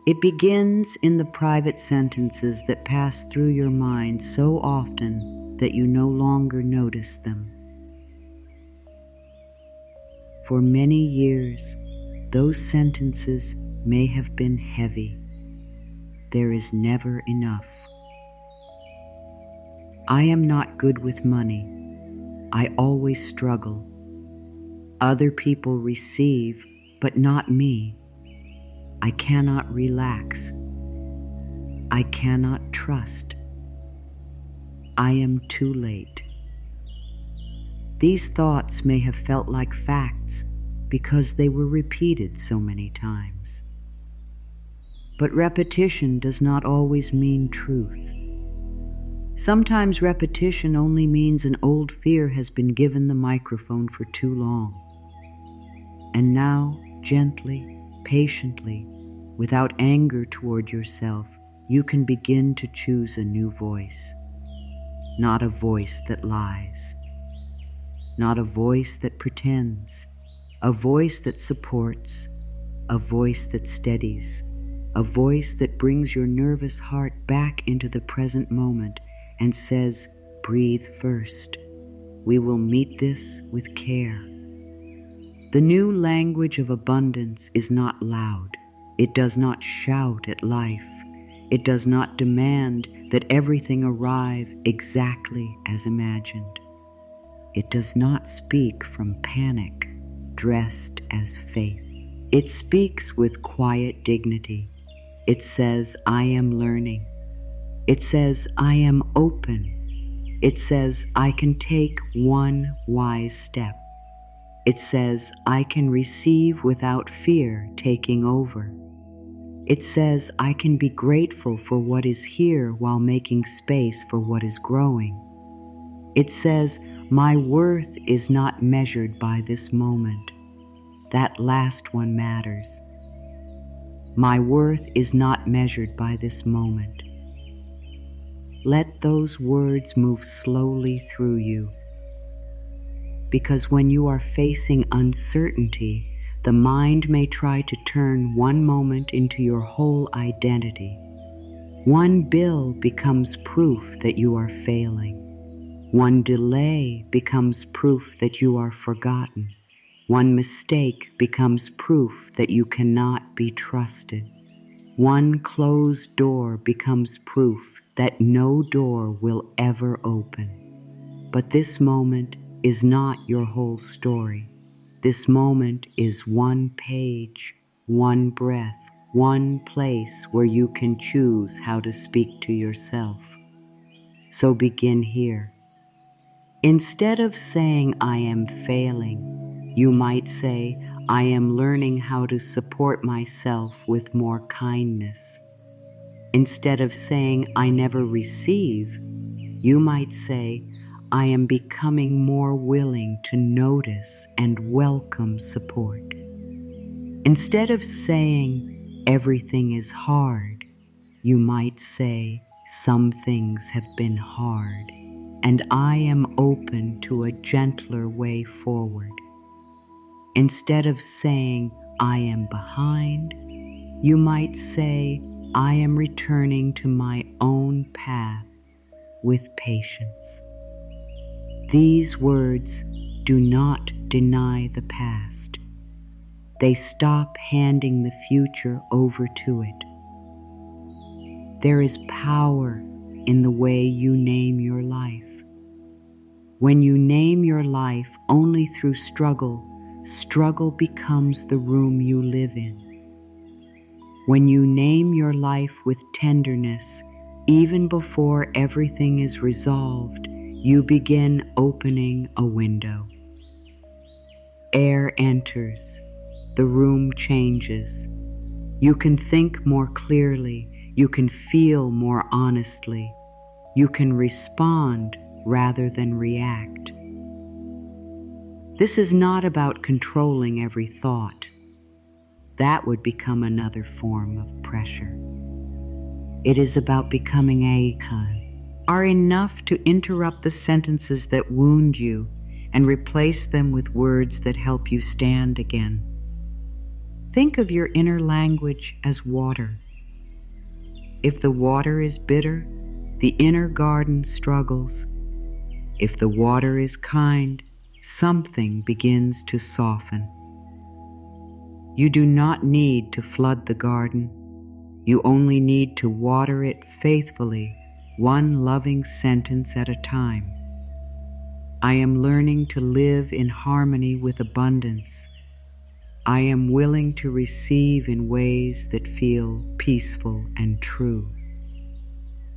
It begins in the private sentences that pass through your mind so often that you no longer notice them. For many years, those sentences may have been heavy. there is never enough. I am not good with money. I always struggle. Other people receive, but not me. I cannot relax. I cannot trust. I am too late. These thoughts may have felt like facts because they were repeated so many times. But repetition does not always mean truth. Sometimes repetition only means an old fear has been given the microphone for too long. And now, gently, patiently, without anger toward yourself, you can begin to choose a new voice. Not a voice that lies. Not a voice that pretends. A voice that supports. A voice that steadies. A voice that brings your nervous heart back into the present moment and says, breathe first. We will meet this with care. The new language of abundance is not loud. It does not shout at life. It does not demand that everything arrive exactly as imagined. It does not speak from panic, dressed as faith. It speaks with quiet dignity. It says, I am learning. It says, I am open. It says, I can take one wise step. It says, I can receive without fear taking over. It says, I can be grateful for what is here while making space for what is growing. It says, my worth is not measured by this moment. That last one matters. My worth is not measured by this moment. Let those words move slowly through you. Because when you are facing uncertainty, the mind may try to turn one moment into your whole identity. One bill becomes proof that you are failing. One delay becomes proof that you are forgotten. One mistake becomes proof that you cannot be trusted. One closed door becomes proof that no door will ever open. But this moment is not your whole story. This moment is one page, one breath, one place where you can choose how to speak to yourself. So begin here. Instead of saying, I am failing, you might say, I am learning how to support myself with more kindness. Instead of saying, I never receive, you might say, I am becoming more willing to notice and welcome support. Instead of saying, everything is hard, you might say, some things have been hard, and I am open to a gentler way forward. Instead of saying, I am behind, you might say, I am returning to my own path with patience. These words do not deny the past. They stop handing the future over to it. There is power in the way you name your life. When you name your life only through struggle, struggle becomes the room you live in. When you name your life with tenderness, even before everything is resolved, you begin opening a window. Air enters. The room changes. You can think more clearly. You can feel more honestly. You can respond rather than react. This is not about controlling every thought. That would become another form of pressure. It is about becoming are enough to interrupt the sentences that wound you and replace them with words that help you stand again. Think of your inner language as water. If the water is bitter, the inner garden struggles. If the water is kind, something begins to soften. You do not need to flood the garden. You only need to water it faithfully, one loving sentence at a time. I am learning to live in harmony with abundance. I am willing to receive in ways that feel peaceful and true.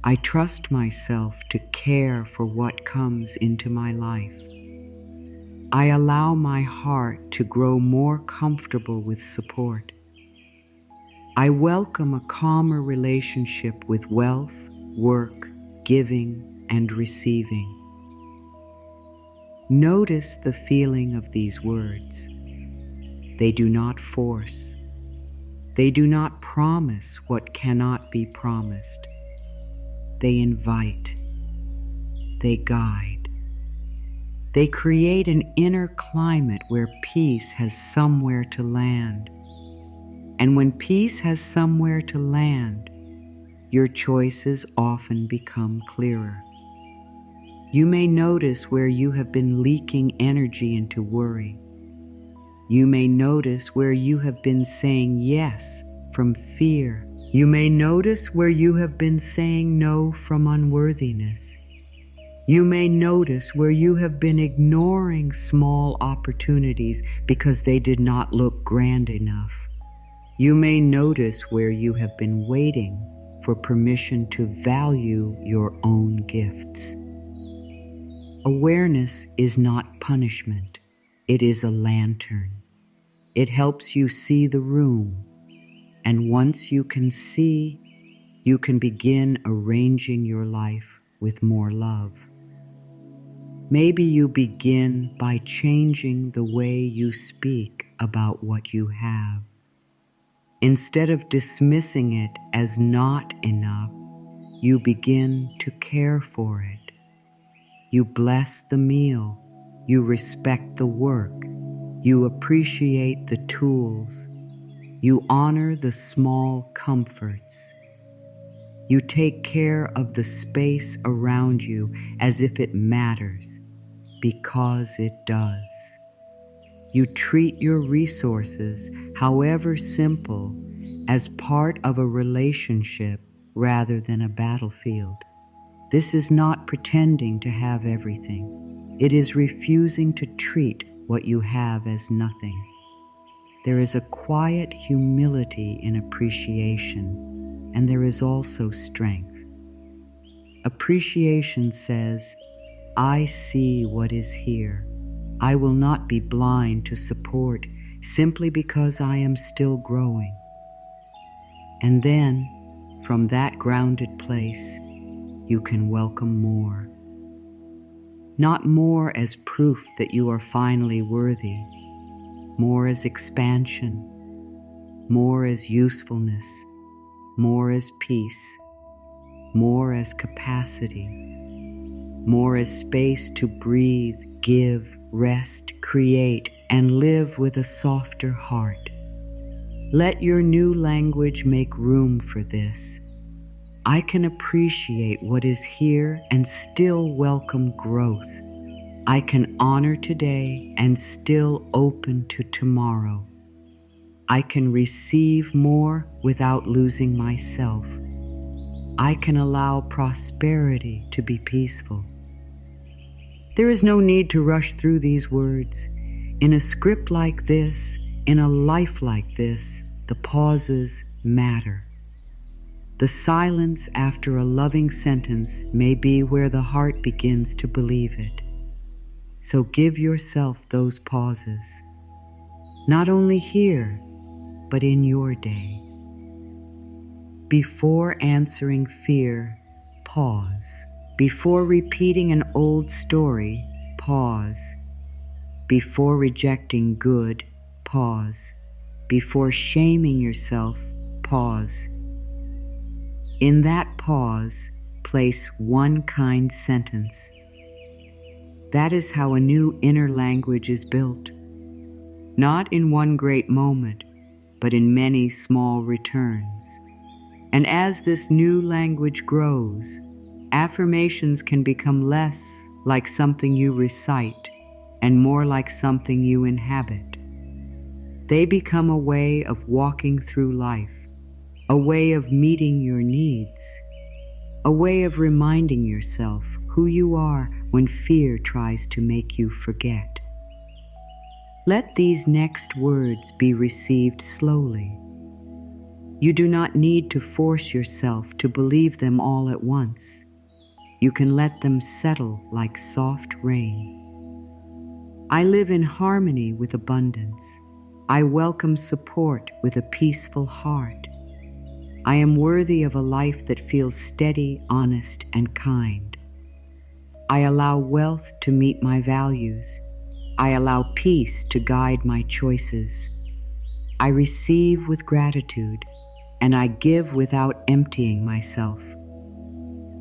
I trust myself to care for what comes into my life. I allow my heart to grow more comfortable with support. I welcome a calmer relationship with wealth, work, giving, and receiving. Notice the feeling of these words. They do not force. They do not promise what cannot be promised. They invite. They guide. They create an inner climate where peace has somewhere to land. And when peace has somewhere to land, your choices often become clearer. You may notice where you have been leaking energy into worry. You may notice where you have been saying yes from fear. You may notice where you have been saying no from unworthiness. You may notice where you have been ignoring small opportunities because they did not look grand enough. You may notice where you have been waiting for permission to value your own gifts. Awareness is not punishment. It is a lantern. It helps you see the room, and once you can see, you can begin arranging your life with more love. Maybe you begin by changing the way you speak about what you have. Instead of dismissing it as not enough, you begin to care for it. You bless the meal. You respect the work. You appreciate the tools. You honor the small comforts. You take care of the space around you as if it matters, because it does. You treat your resources, however simple, as part of a relationship rather than a battlefield. This is not pretending to have everything. It is refusing to treat what you have as nothing. There is a quiet humility in appreciation, and there is also strength. Appreciation says, I see what is here. I will not be blind to support simply because I am still growing. And then, from that grounded place, you can welcome more. Not more as proof that you are finally worthy, more as expansion, more as usefulness, more as peace, more as capacity, more as space to breathe, give, rest, create, and live with a softer heart. Let your new language make room for this. I can appreciate what is here and still welcome growth. I can honor today and still open to tomorrow. I can receive more without losing myself. I can allow prosperity to be peaceful. There is no need to rush through these words. In a script like this, in a life like this, the pauses matter. The silence after a loving sentence may be where the heart begins to believe it. So give yourself those pauses, not only here, but in your day. Before answering fear, pause. Before repeating an old story, pause. Before rejecting good, pause. Before shaming yourself, pause. In that pause, place one kind sentence. That is how a new inner language is built. Not in one great moment, but in many small returns. And as this new language grows, affirmations can become less like something you recite and more like something you inhabit. They become a way of walking through life, a way of meeting your needs, a way of reminding yourself who you are when fear tries to make you forget. Let these next words be received slowly. You do not need to force yourself to believe them all at once. You can let them settle like soft rain. I live in harmony with abundance. I welcome support with a peaceful heart. I am worthy of a life that feels steady, honest, and kind. I allow wealth to meet my values. I allow peace to guide my choices. I receive with gratitude, and I give without emptying myself.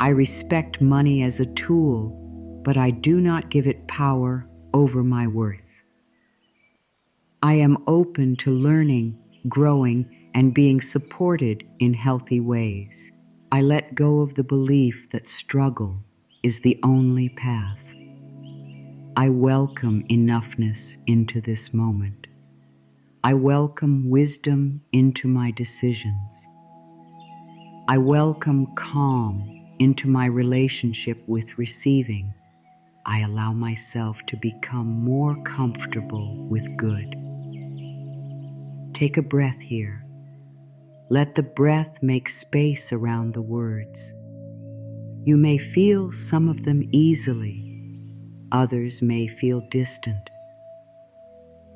I respect money as a tool, but I do not give it power over my worth. I am open to learning, growing, and being supported in healthy ways. I let go of the belief that struggle is the only path. I welcome enoughness into this moment. I welcome wisdom into my decisions. I welcome calm into my relationship with receiving. I allow myself to become more comfortable with good. Take a breath here. Let the breath make space around the words. You may feel some of them easily. Others may feel distant.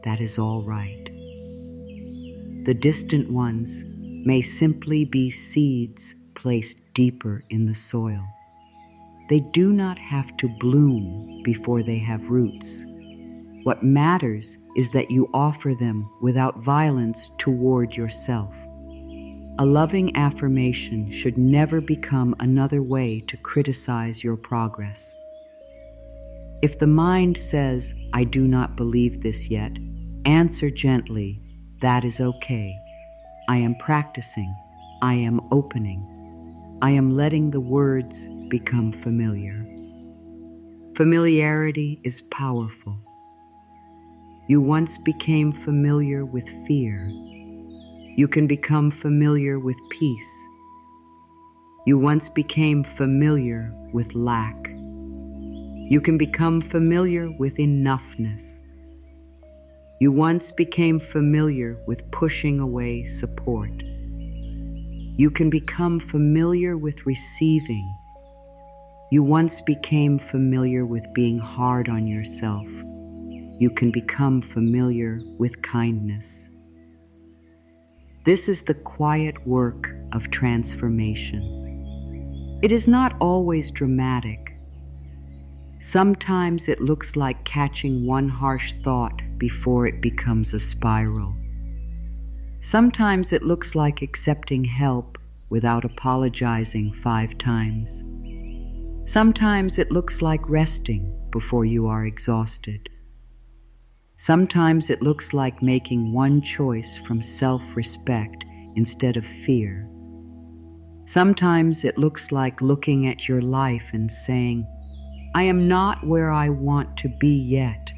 That is all right. The distant ones may simply be seeds placed deeper in the soil. They do not have to bloom before they have roots. What matters is that you offer them without violence toward yourself. A loving affirmation should never become another way to criticize your progress. If the mind says, "I do not believe this yet," answer gently, "That is okay. I am practicing. I am opening. I am letting the words become familiar." Familiarity is powerful. You once became familiar with fear. You can become familiar with peace. You once became familiar with lack. You can become familiar with enoughness. You once became familiar with pushing away support. You can become familiar with receiving. You once became familiar with being hard on yourself. You can become familiar with kindness. This is the quiet work of transformation. It is not always dramatic. Sometimes it looks like catching one harsh thought before it becomes a spiral. Sometimes it looks like accepting help without apologizing 5 times. Sometimes it looks like resting before you are exhausted. Sometimes it looks like making one choice from self-respect instead of fear. Sometimes it looks like looking at your life and saying, "I am not where I want to be yet,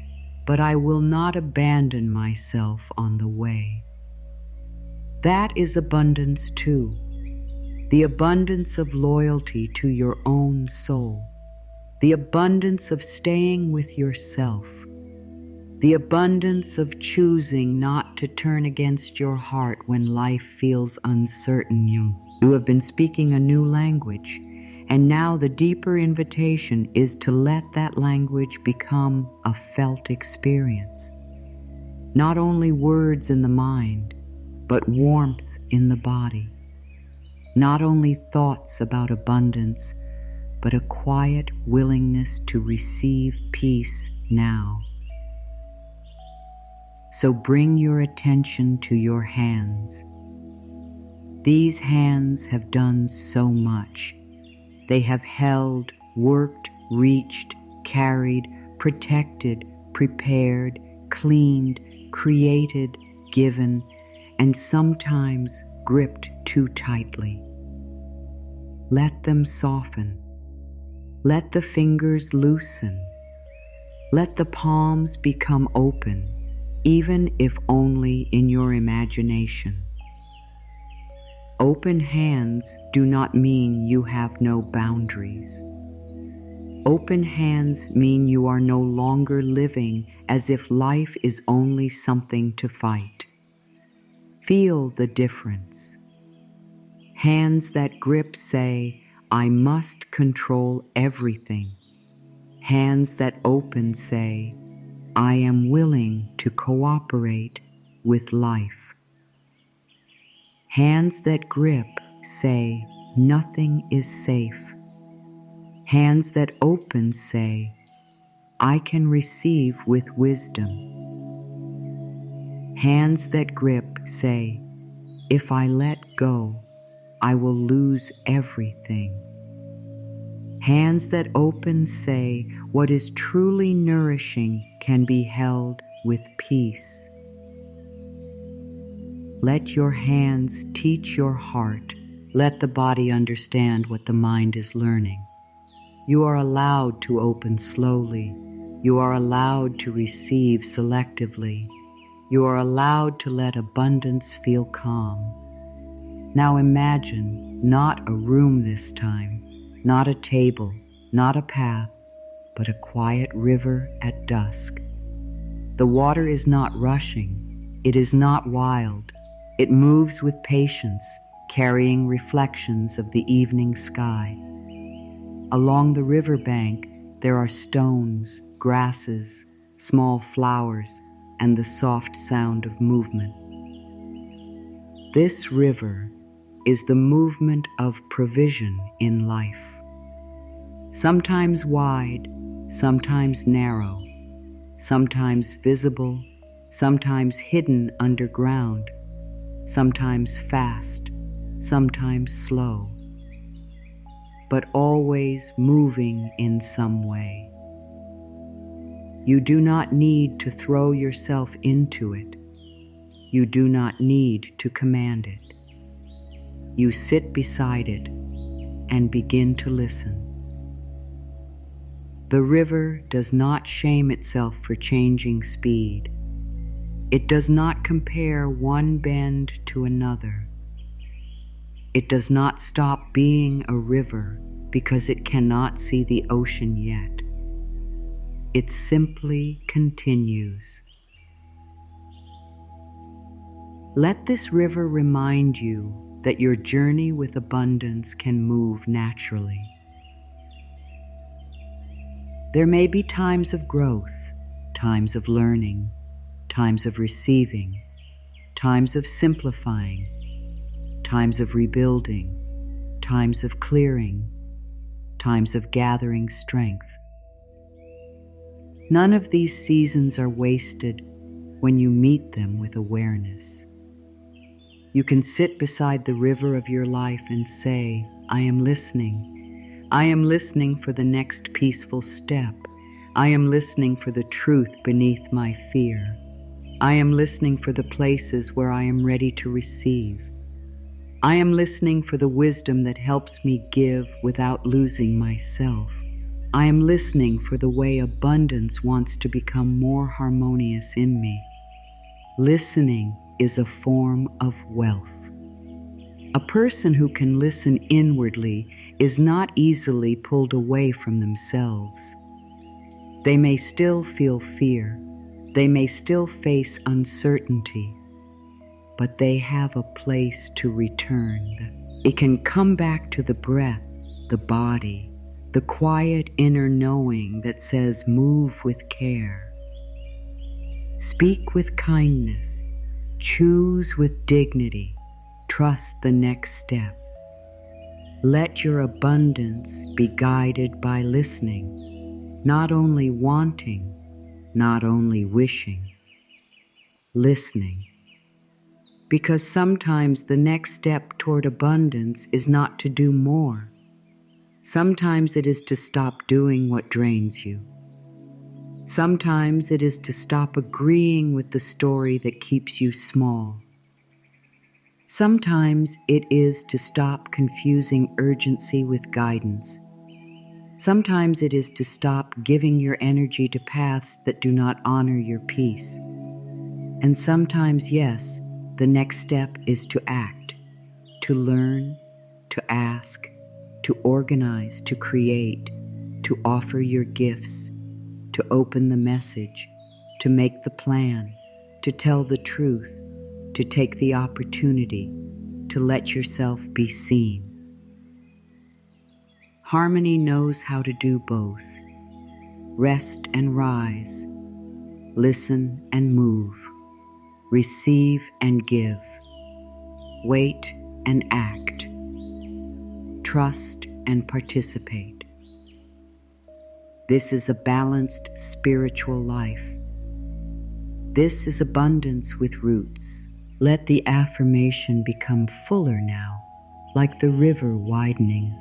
but I will not abandon myself on the way." That is abundance too. The abundance of loyalty to your own soul. The abundance of staying with yourself. The abundance of choosing not to turn against your heart when life feels uncertain. You have been speaking a new language, and now the deeper invitation is to let that language become a felt experience. Not only words in the mind, but warmth in the body. Not only thoughts about abundance, but a quiet willingness to receive peace now. So bring your attention to your hands. These hands have done so much. They have held, worked, reached, carried, protected, prepared, cleaned, created, given, and sometimes gripped too tightly. Let them soften. Let the fingers loosen. Let the palms become open, even if only in your imagination. Open hands do not mean you have no boundaries. Open hands mean you are no longer living as if life is only something to fight. Feel the difference. Hands that grip say, I must control everything. Hands that open say, I am willing to cooperate with life. Hands that grip say, nothing is safe. Hands that open say, I can receive with wisdom. Hands that grip say, if I let go, I will lose everything. Hands that open say, what is truly nourishing can be held with peace. Let your hands teach your heart. Let the body understand what the mind is learning. You are allowed to open slowly. You are allowed to receive selectively. You are allowed to let abundance feel calm. Now imagine not a room this time, not a table, not a path, but a quiet river at dusk. The water is not rushing. It is not wild. It moves with patience, carrying reflections of the evening sky. Along the river bank, there are stones, grasses, small flowers, and the soft sound of movement. This river is the movement of provision in life. Sometimes wide, sometimes narrow, sometimes visible, sometimes hidden underground, sometimes fast, sometimes slow, but always moving in some way. You do not need to throw yourself into it. You do not need to command it. You sit beside it and begin to listen. The river does not shame itself for changing speed. It does not compare one bend to another. It does not stop being a river because it cannot see the ocean yet. It simply continues. Let this river remind you that your journey with abundance can move naturally. There may be times of growth, times of learning, times of receiving, times of simplifying, times of rebuilding, times of clearing, times of gathering strength. None of these seasons are wasted when you meet them with awareness. You can sit beside the river of your life and say, I am listening. I am listening for the next peaceful step. I am listening for the truth beneath my fear. I am listening for the places where I am ready to receive. I am listening for the wisdom that helps me give without losing myself. I am listening for the way abundance wants to become more harmonious in me. Listening is a form of wealth. A person who can listen inwardly is not easily pulled away from themselves. They may still feel fear. They may still face uncertainty, but they have a place to return. It can come back to the breath, the body, the quiet inner knowing that says, move with care. Speak with kindness. Choose with dignity. Trust the next step. Let your abundance be guided by listening, not only wanting, not only wishing, listening. Because sometimes the next step toward abundance is not to do more. Sometimes it is to stop doing what drains you. Sometimes it is to stop agreeing with the story that keeps you small. Sometimes it is to stop confusing urgency with guidance. Sometimes it is to stop giving your energy to paths that do not honor your peace. And sometimes, yes, the next step is to act. to learn, to ask, to organize, to create, to offer your gifts, to open the message, to make the plan, to tell the truth, to take the opportunity, to let yourself be seen. Harmony knows how to do both. Rest and rise, listen and move, receive and give, wait and act, trust and participate. This is a balanced spiritual life. This is abundance with roots. Let the affirmation become fuller now, like the river widening.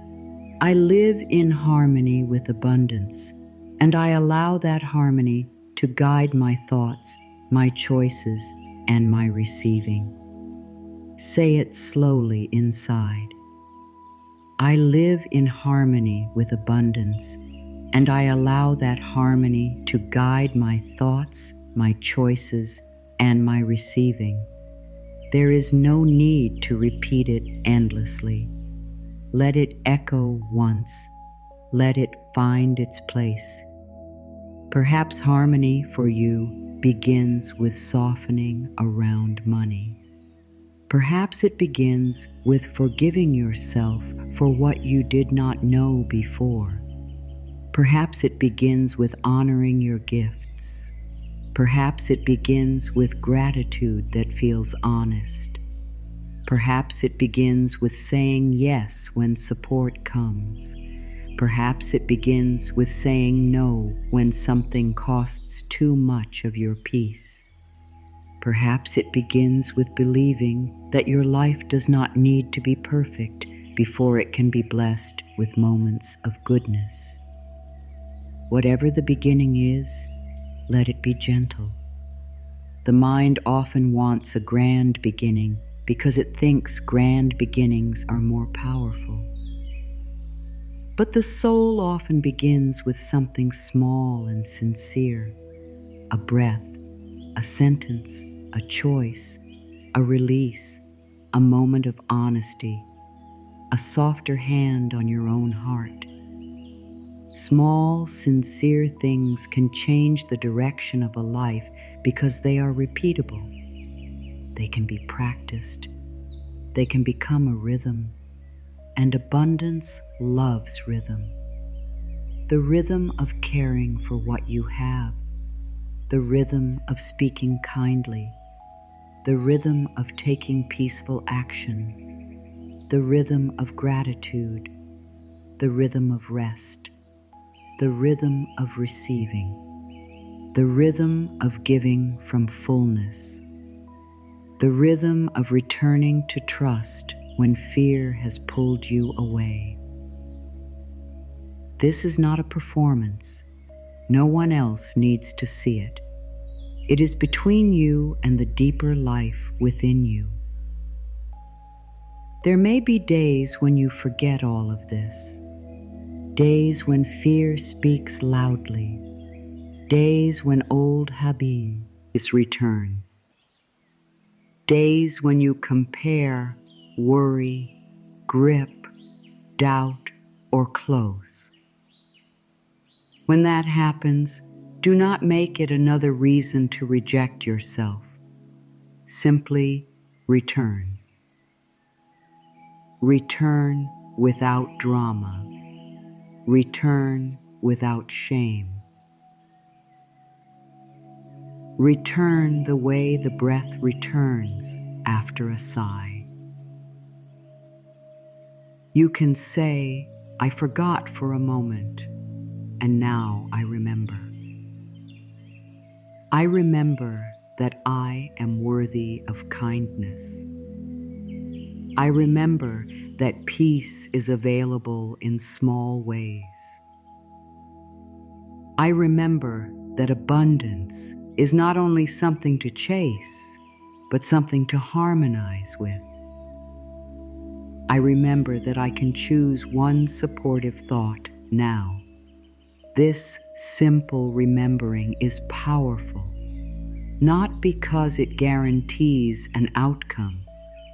I live in harmony with abundance, and I allow that harmony to guide my thoughts, my choices, and my receiving. Say it slowly inside. I live in harmony with abundance, and I allow that harmony to guide my thoughts, my choices, and my receiving. There is no need to repeat it endlessly. Let it echo once. Let it find its place. Perhaps harmony for you begins with softening around money. Perhaps it begins with forgiving yourself for what you did not know before. Perhaps it begins with honoring your gifts. Perhaps it begins with gratitude that feels honest. Perhaps it begins with saying yes when support comes. Perhaps it begins with saying no when something costs too much of your peace. Perhaps it begins with believing that your life does not need to be perfect before it can be blessed with moments of goodness. Whatever the beginning is, let it be gentle. The mind often wants a grand beginning because it thinks grand beginnings are more powerful. But the soul often begins with something small and sincere, a breath, a sentence, a choice, a release, a moment of honesty, a softer hand on your own heart. Small, sincere things can change the direction of a life because they are repeatable. They can be practiced. They can become a rhythm. And abundance loves rhythm. The rhythm of caring for what you have. The rhythm of speaking kindly. The rhythm of taking peaceful action. The rhythm of gratitude. The rhythm of rest. The rhythm of receiving. The rhythm of giving from fullness. The rhythm of returning to trust when fear has pulled you away. This is not a performance. No one else needs to see it. It is between you and the deeper life within you. There may be days when you forget all of this. Days when fear speaks loudly. Days when old habits return. Days when you compare, worry, grip, doubt, or close. When that happens, do not make it another reason to reject yourself. Simply return. Return without drama. Return without shame. Return the way the breath returns after a sigh. You can say, I forgot for a moment, and now I remember. I remember that I am worthy of kindness. I remember that peace is available in small ways. I remember that abundance is not only something to chase, but something to harmonize with. I remember that I can choose one supportive thought now. This simple remembering is powerful, not because it guarantees an outcome,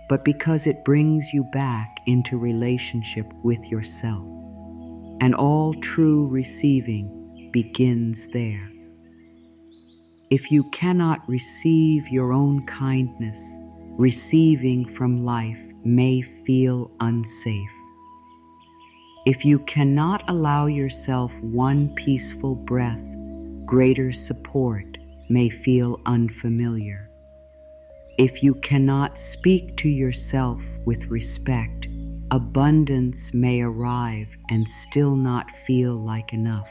but because it brings you back into relationship with yourself. And all true receiving begins there. If you cannot receive your own kindness, receiving from life may feel unsafe. If you cannot allow yourself one peaceful breath, greater support may feel unfamiliar. If you cannot speak to yourself with respect, abundance may arrive and still not feel like enough.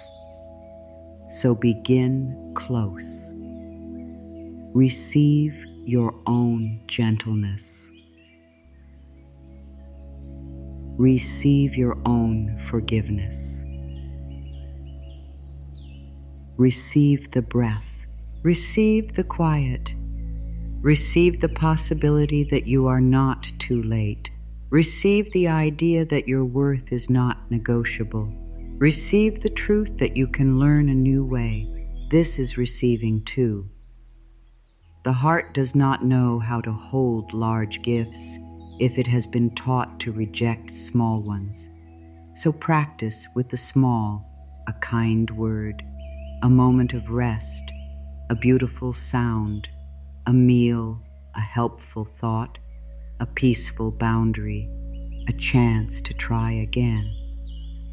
So begin close. Receive your own gentleness. Receive your own forgiveness. Receive the breath. Receive the quiet. Receive the possibility that you are not too late. Receive the idea that your worth is not negotiable. Receive the truth that you can learn a new way. This is receiving too. The heart does not know how to hold large gifts if it has been taught to reject small ones. So practice with the small, a kind word, a moment of rest, a beautiful sound, a meal, a helpful thought, a peaceful boundary, a chance to try again.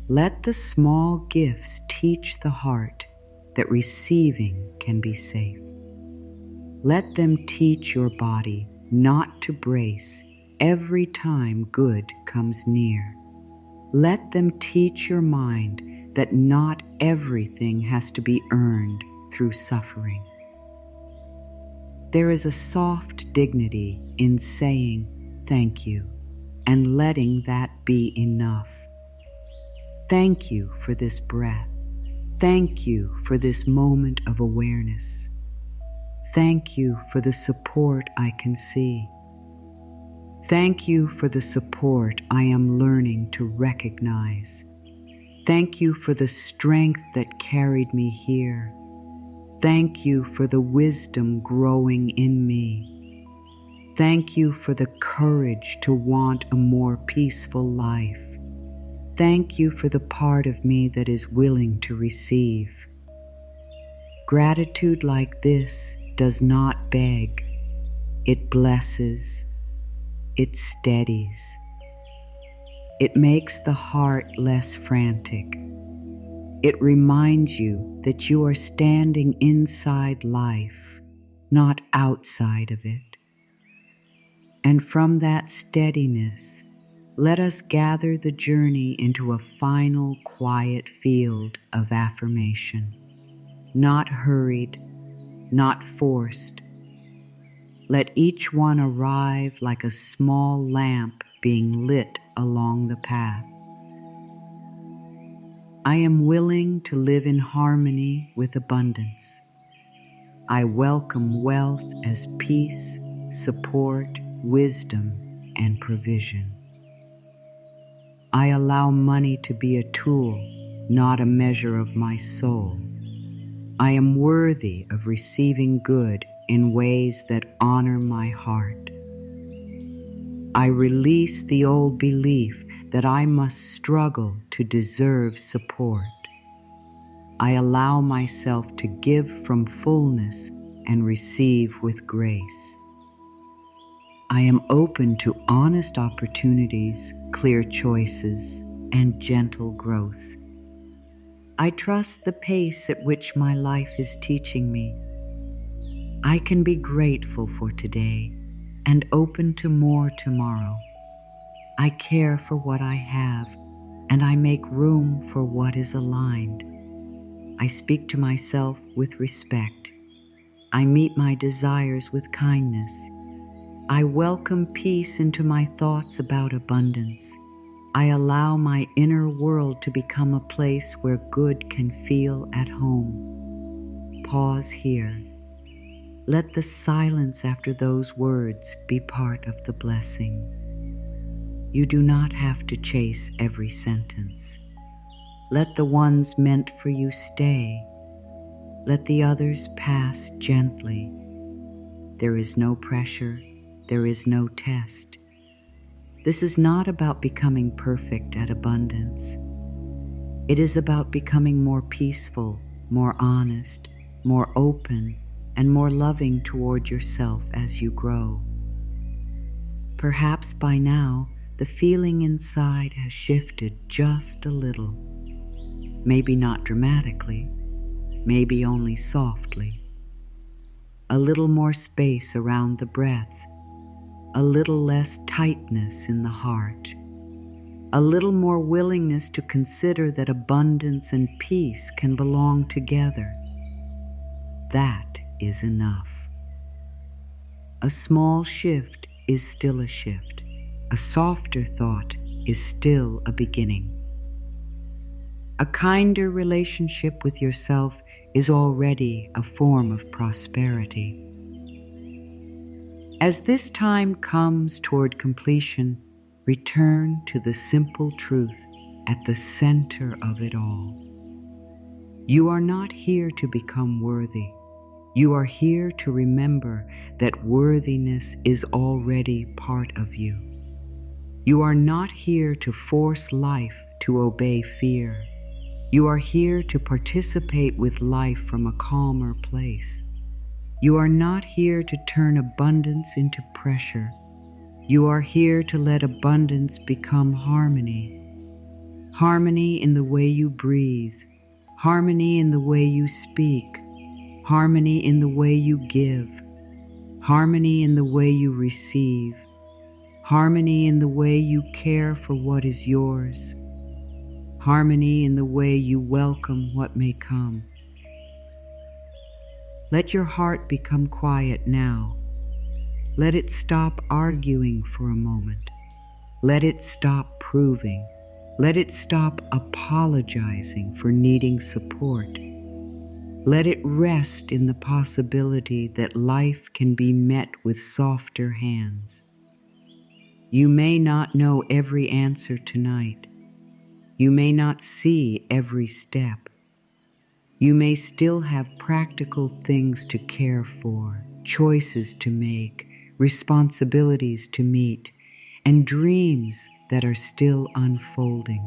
Let the small gifts teach the heart that receiving can be safe. Let them teach your body not to brace every time good comes near. Let them teach your mind that not everything has to be earned through suffering. There is a soft dignity in saying thank you and letting that be enough. Thank you for this breath. Thank you for this moment of awareness. Thank you for the support I can see. Thank you for the support I am learning to recognize. Thank you for the strength that carried me here. Thank you for the wisdom growing in me. Thank you for the courage to want a more peaceful life. Thank you for the part of me that is willing to receive. Gratitude like this does not beg. It blesses. It steadies. It makes the heart less frantic. It reminds you that you are standing inside life, not outside of it. And from that steadiness, let us gather the journey into a final quiet field of affirmation, not hurried, not forced. Let each one arrive like a small lamp being lit along the path. I am willing to live in harmony with abundance. I welcome wealth as peace, support, wisdom, and provision. I allow money to be a tool, not a measure of my soul. I am worthy of receiving good in ways that honor my heart. I release the old belief that I must struggle to deserve support. I allow myself to give from fullness and receive with grace. I am open to honest opportunities, clear choices, and gentle growth. I trust the pace at which my life is teaching me. I can be grateful for today and open to more tomorrow. I care for what I have, and I make room for what is aligned. I speak to myself with respect. I meet my desires with kindness. I welcome peace into my thoughts about abundance. I allow my inner world to become a place where good can feel at home. Pause here. Let the silence after those words be part of the blessing. You do not have to chase every sentence. Let the ones meant for you stay. Let the others pass gently. There is no pressure. There is no test. This is not about becoming perfect at abundance. It is about becoming more peaceful, more honest, more open, and more loving toward yourself as you grow. Perhaps by now, the feeling inside has shifted just a little. Maybe not dramatically, maybe only softly. A little more space around the breath, a little less tightness in the heart, a little more willingness to consider that abundance and peace can belong together. That is enough. A small shift is still a shift. A softer thought is still a beginning. A kinder relationship with yourself is already a form of prosperity. As this time comes toward completion, return to the simple truth at the center of it all. You are not here to become worthy. You are here to remember that worthiness is already part of you. You are not here to force life to obey fear. You are here to participate with life from a calmer place. You are not here to turn abundance into pressure. You are here to let abundance become harmony. Harmony in the way you breathe, harmony in the way you speak, harmony in the way you give, harmony in the way you receive, harmony in the way you care for what is yours, harmony in the way you welcome what may come. Let your heart become quiet now. Let it stop arguing for a moment. Let it stop proving. Let it stop apologizing for needing support. Let it rest in the possibility that life can be met with softer hands. You may not know every answer tonight. You may not see every step. You may still have practical things to care for, choices to make, responsibilities to meet, and dreams that are still unfolding.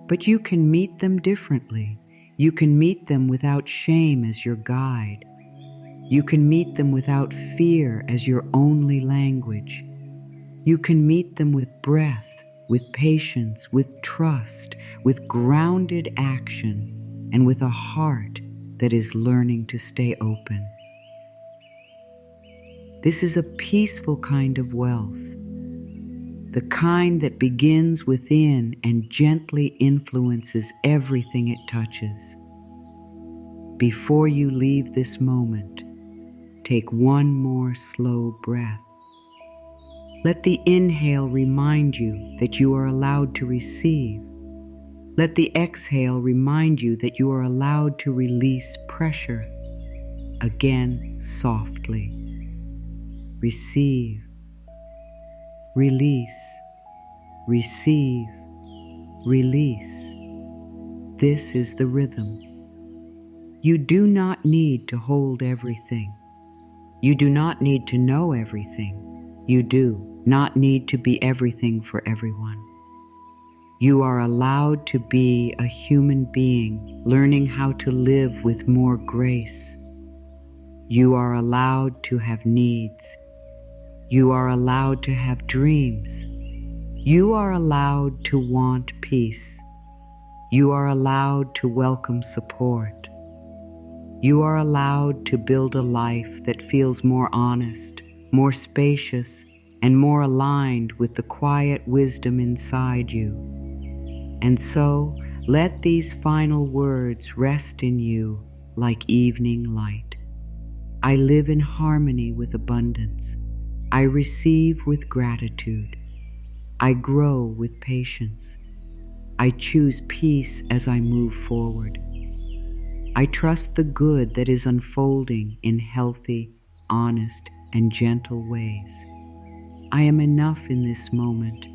But you can meet them differently. You can meet them without shame as your guide. You can meet them without fear as your only language. You can meet them with breath, with patience, with trust, with grounded action, and with a heart that is learning to stay open. This is a peaceful kind of wealth, the kind that begins within and gently influences everything it touches. Before you leave this moment, take one more slow breath. Let the inhale remind you that you are allowed to receive. Let the exhale remind you that you are allowed to release pressure. Again, softly. Receive. Release. Receive. Release. This is the rhythm. You do not need to hold everything. You do not need to know everything. You do not need to be everything for everyone. You are allowed to be a human being, learning how to live with more grace. You are allowed to have needs. You are allowed to have dreams. You are allowed to want peace. You are allowed to welcome support. You are allowed to build a life that feels more honest, more spacious, and more aligned with the quiet wisdom inside you. And so, let these final words rest in you like evening light. I live in harmony with abundance. I receive with gratitude. I grow with patience. I choose peace as I move forward. I trust the good that is unfolding in healthy, honest, and gentle ways. I am enough in this moment.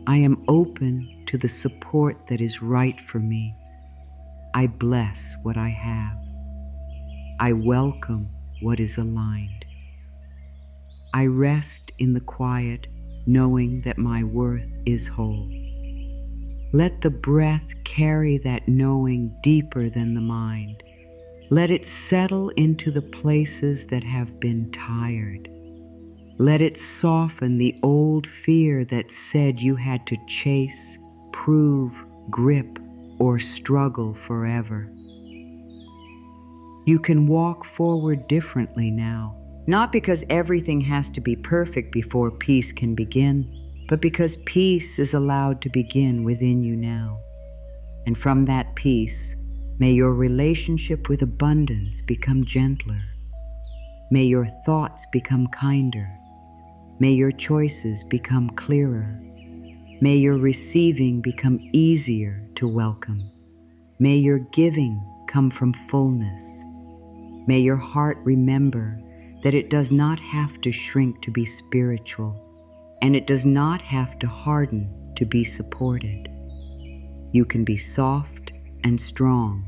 I am open to the support that is right for me. I bless what I have. I welcome what is aligned. I rest in the quiet, knowing that my worth is whole. Let the breath carry that knowing deeper than the mind. Let it settle into the places that have been tired. Let it soften the old fear that said you had to chase, prove, grip, or struggle forever. You can walk forward differently now, not because everything has to be perfect before peace can begin, but because peace is allowed to begin within you now. And from that peace, may your relationship with abundance become gentler. May your thoughts become kinder. May your choices become clearer. May your receiving become easier to welcome. May your giving come from fullness. May your heart remember that it does not have to shrink to be spiritual, and it does not have to harden to be supported. You can be soft and strong,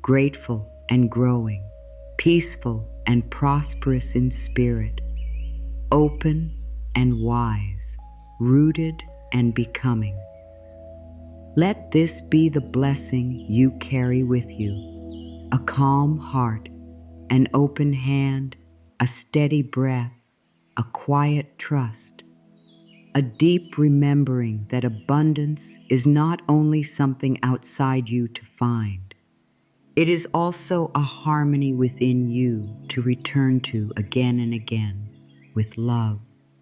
grateful and growing, peaceful and prosperous in spirit, open and wise, rooted and becoming. Let this be the blessing you carry with you: a calm heart, an open hand, a steady breath, a quiet trust, a deep remembering that abundance is not only something outside you to find, it is also a harmony within you to return to again and again with love.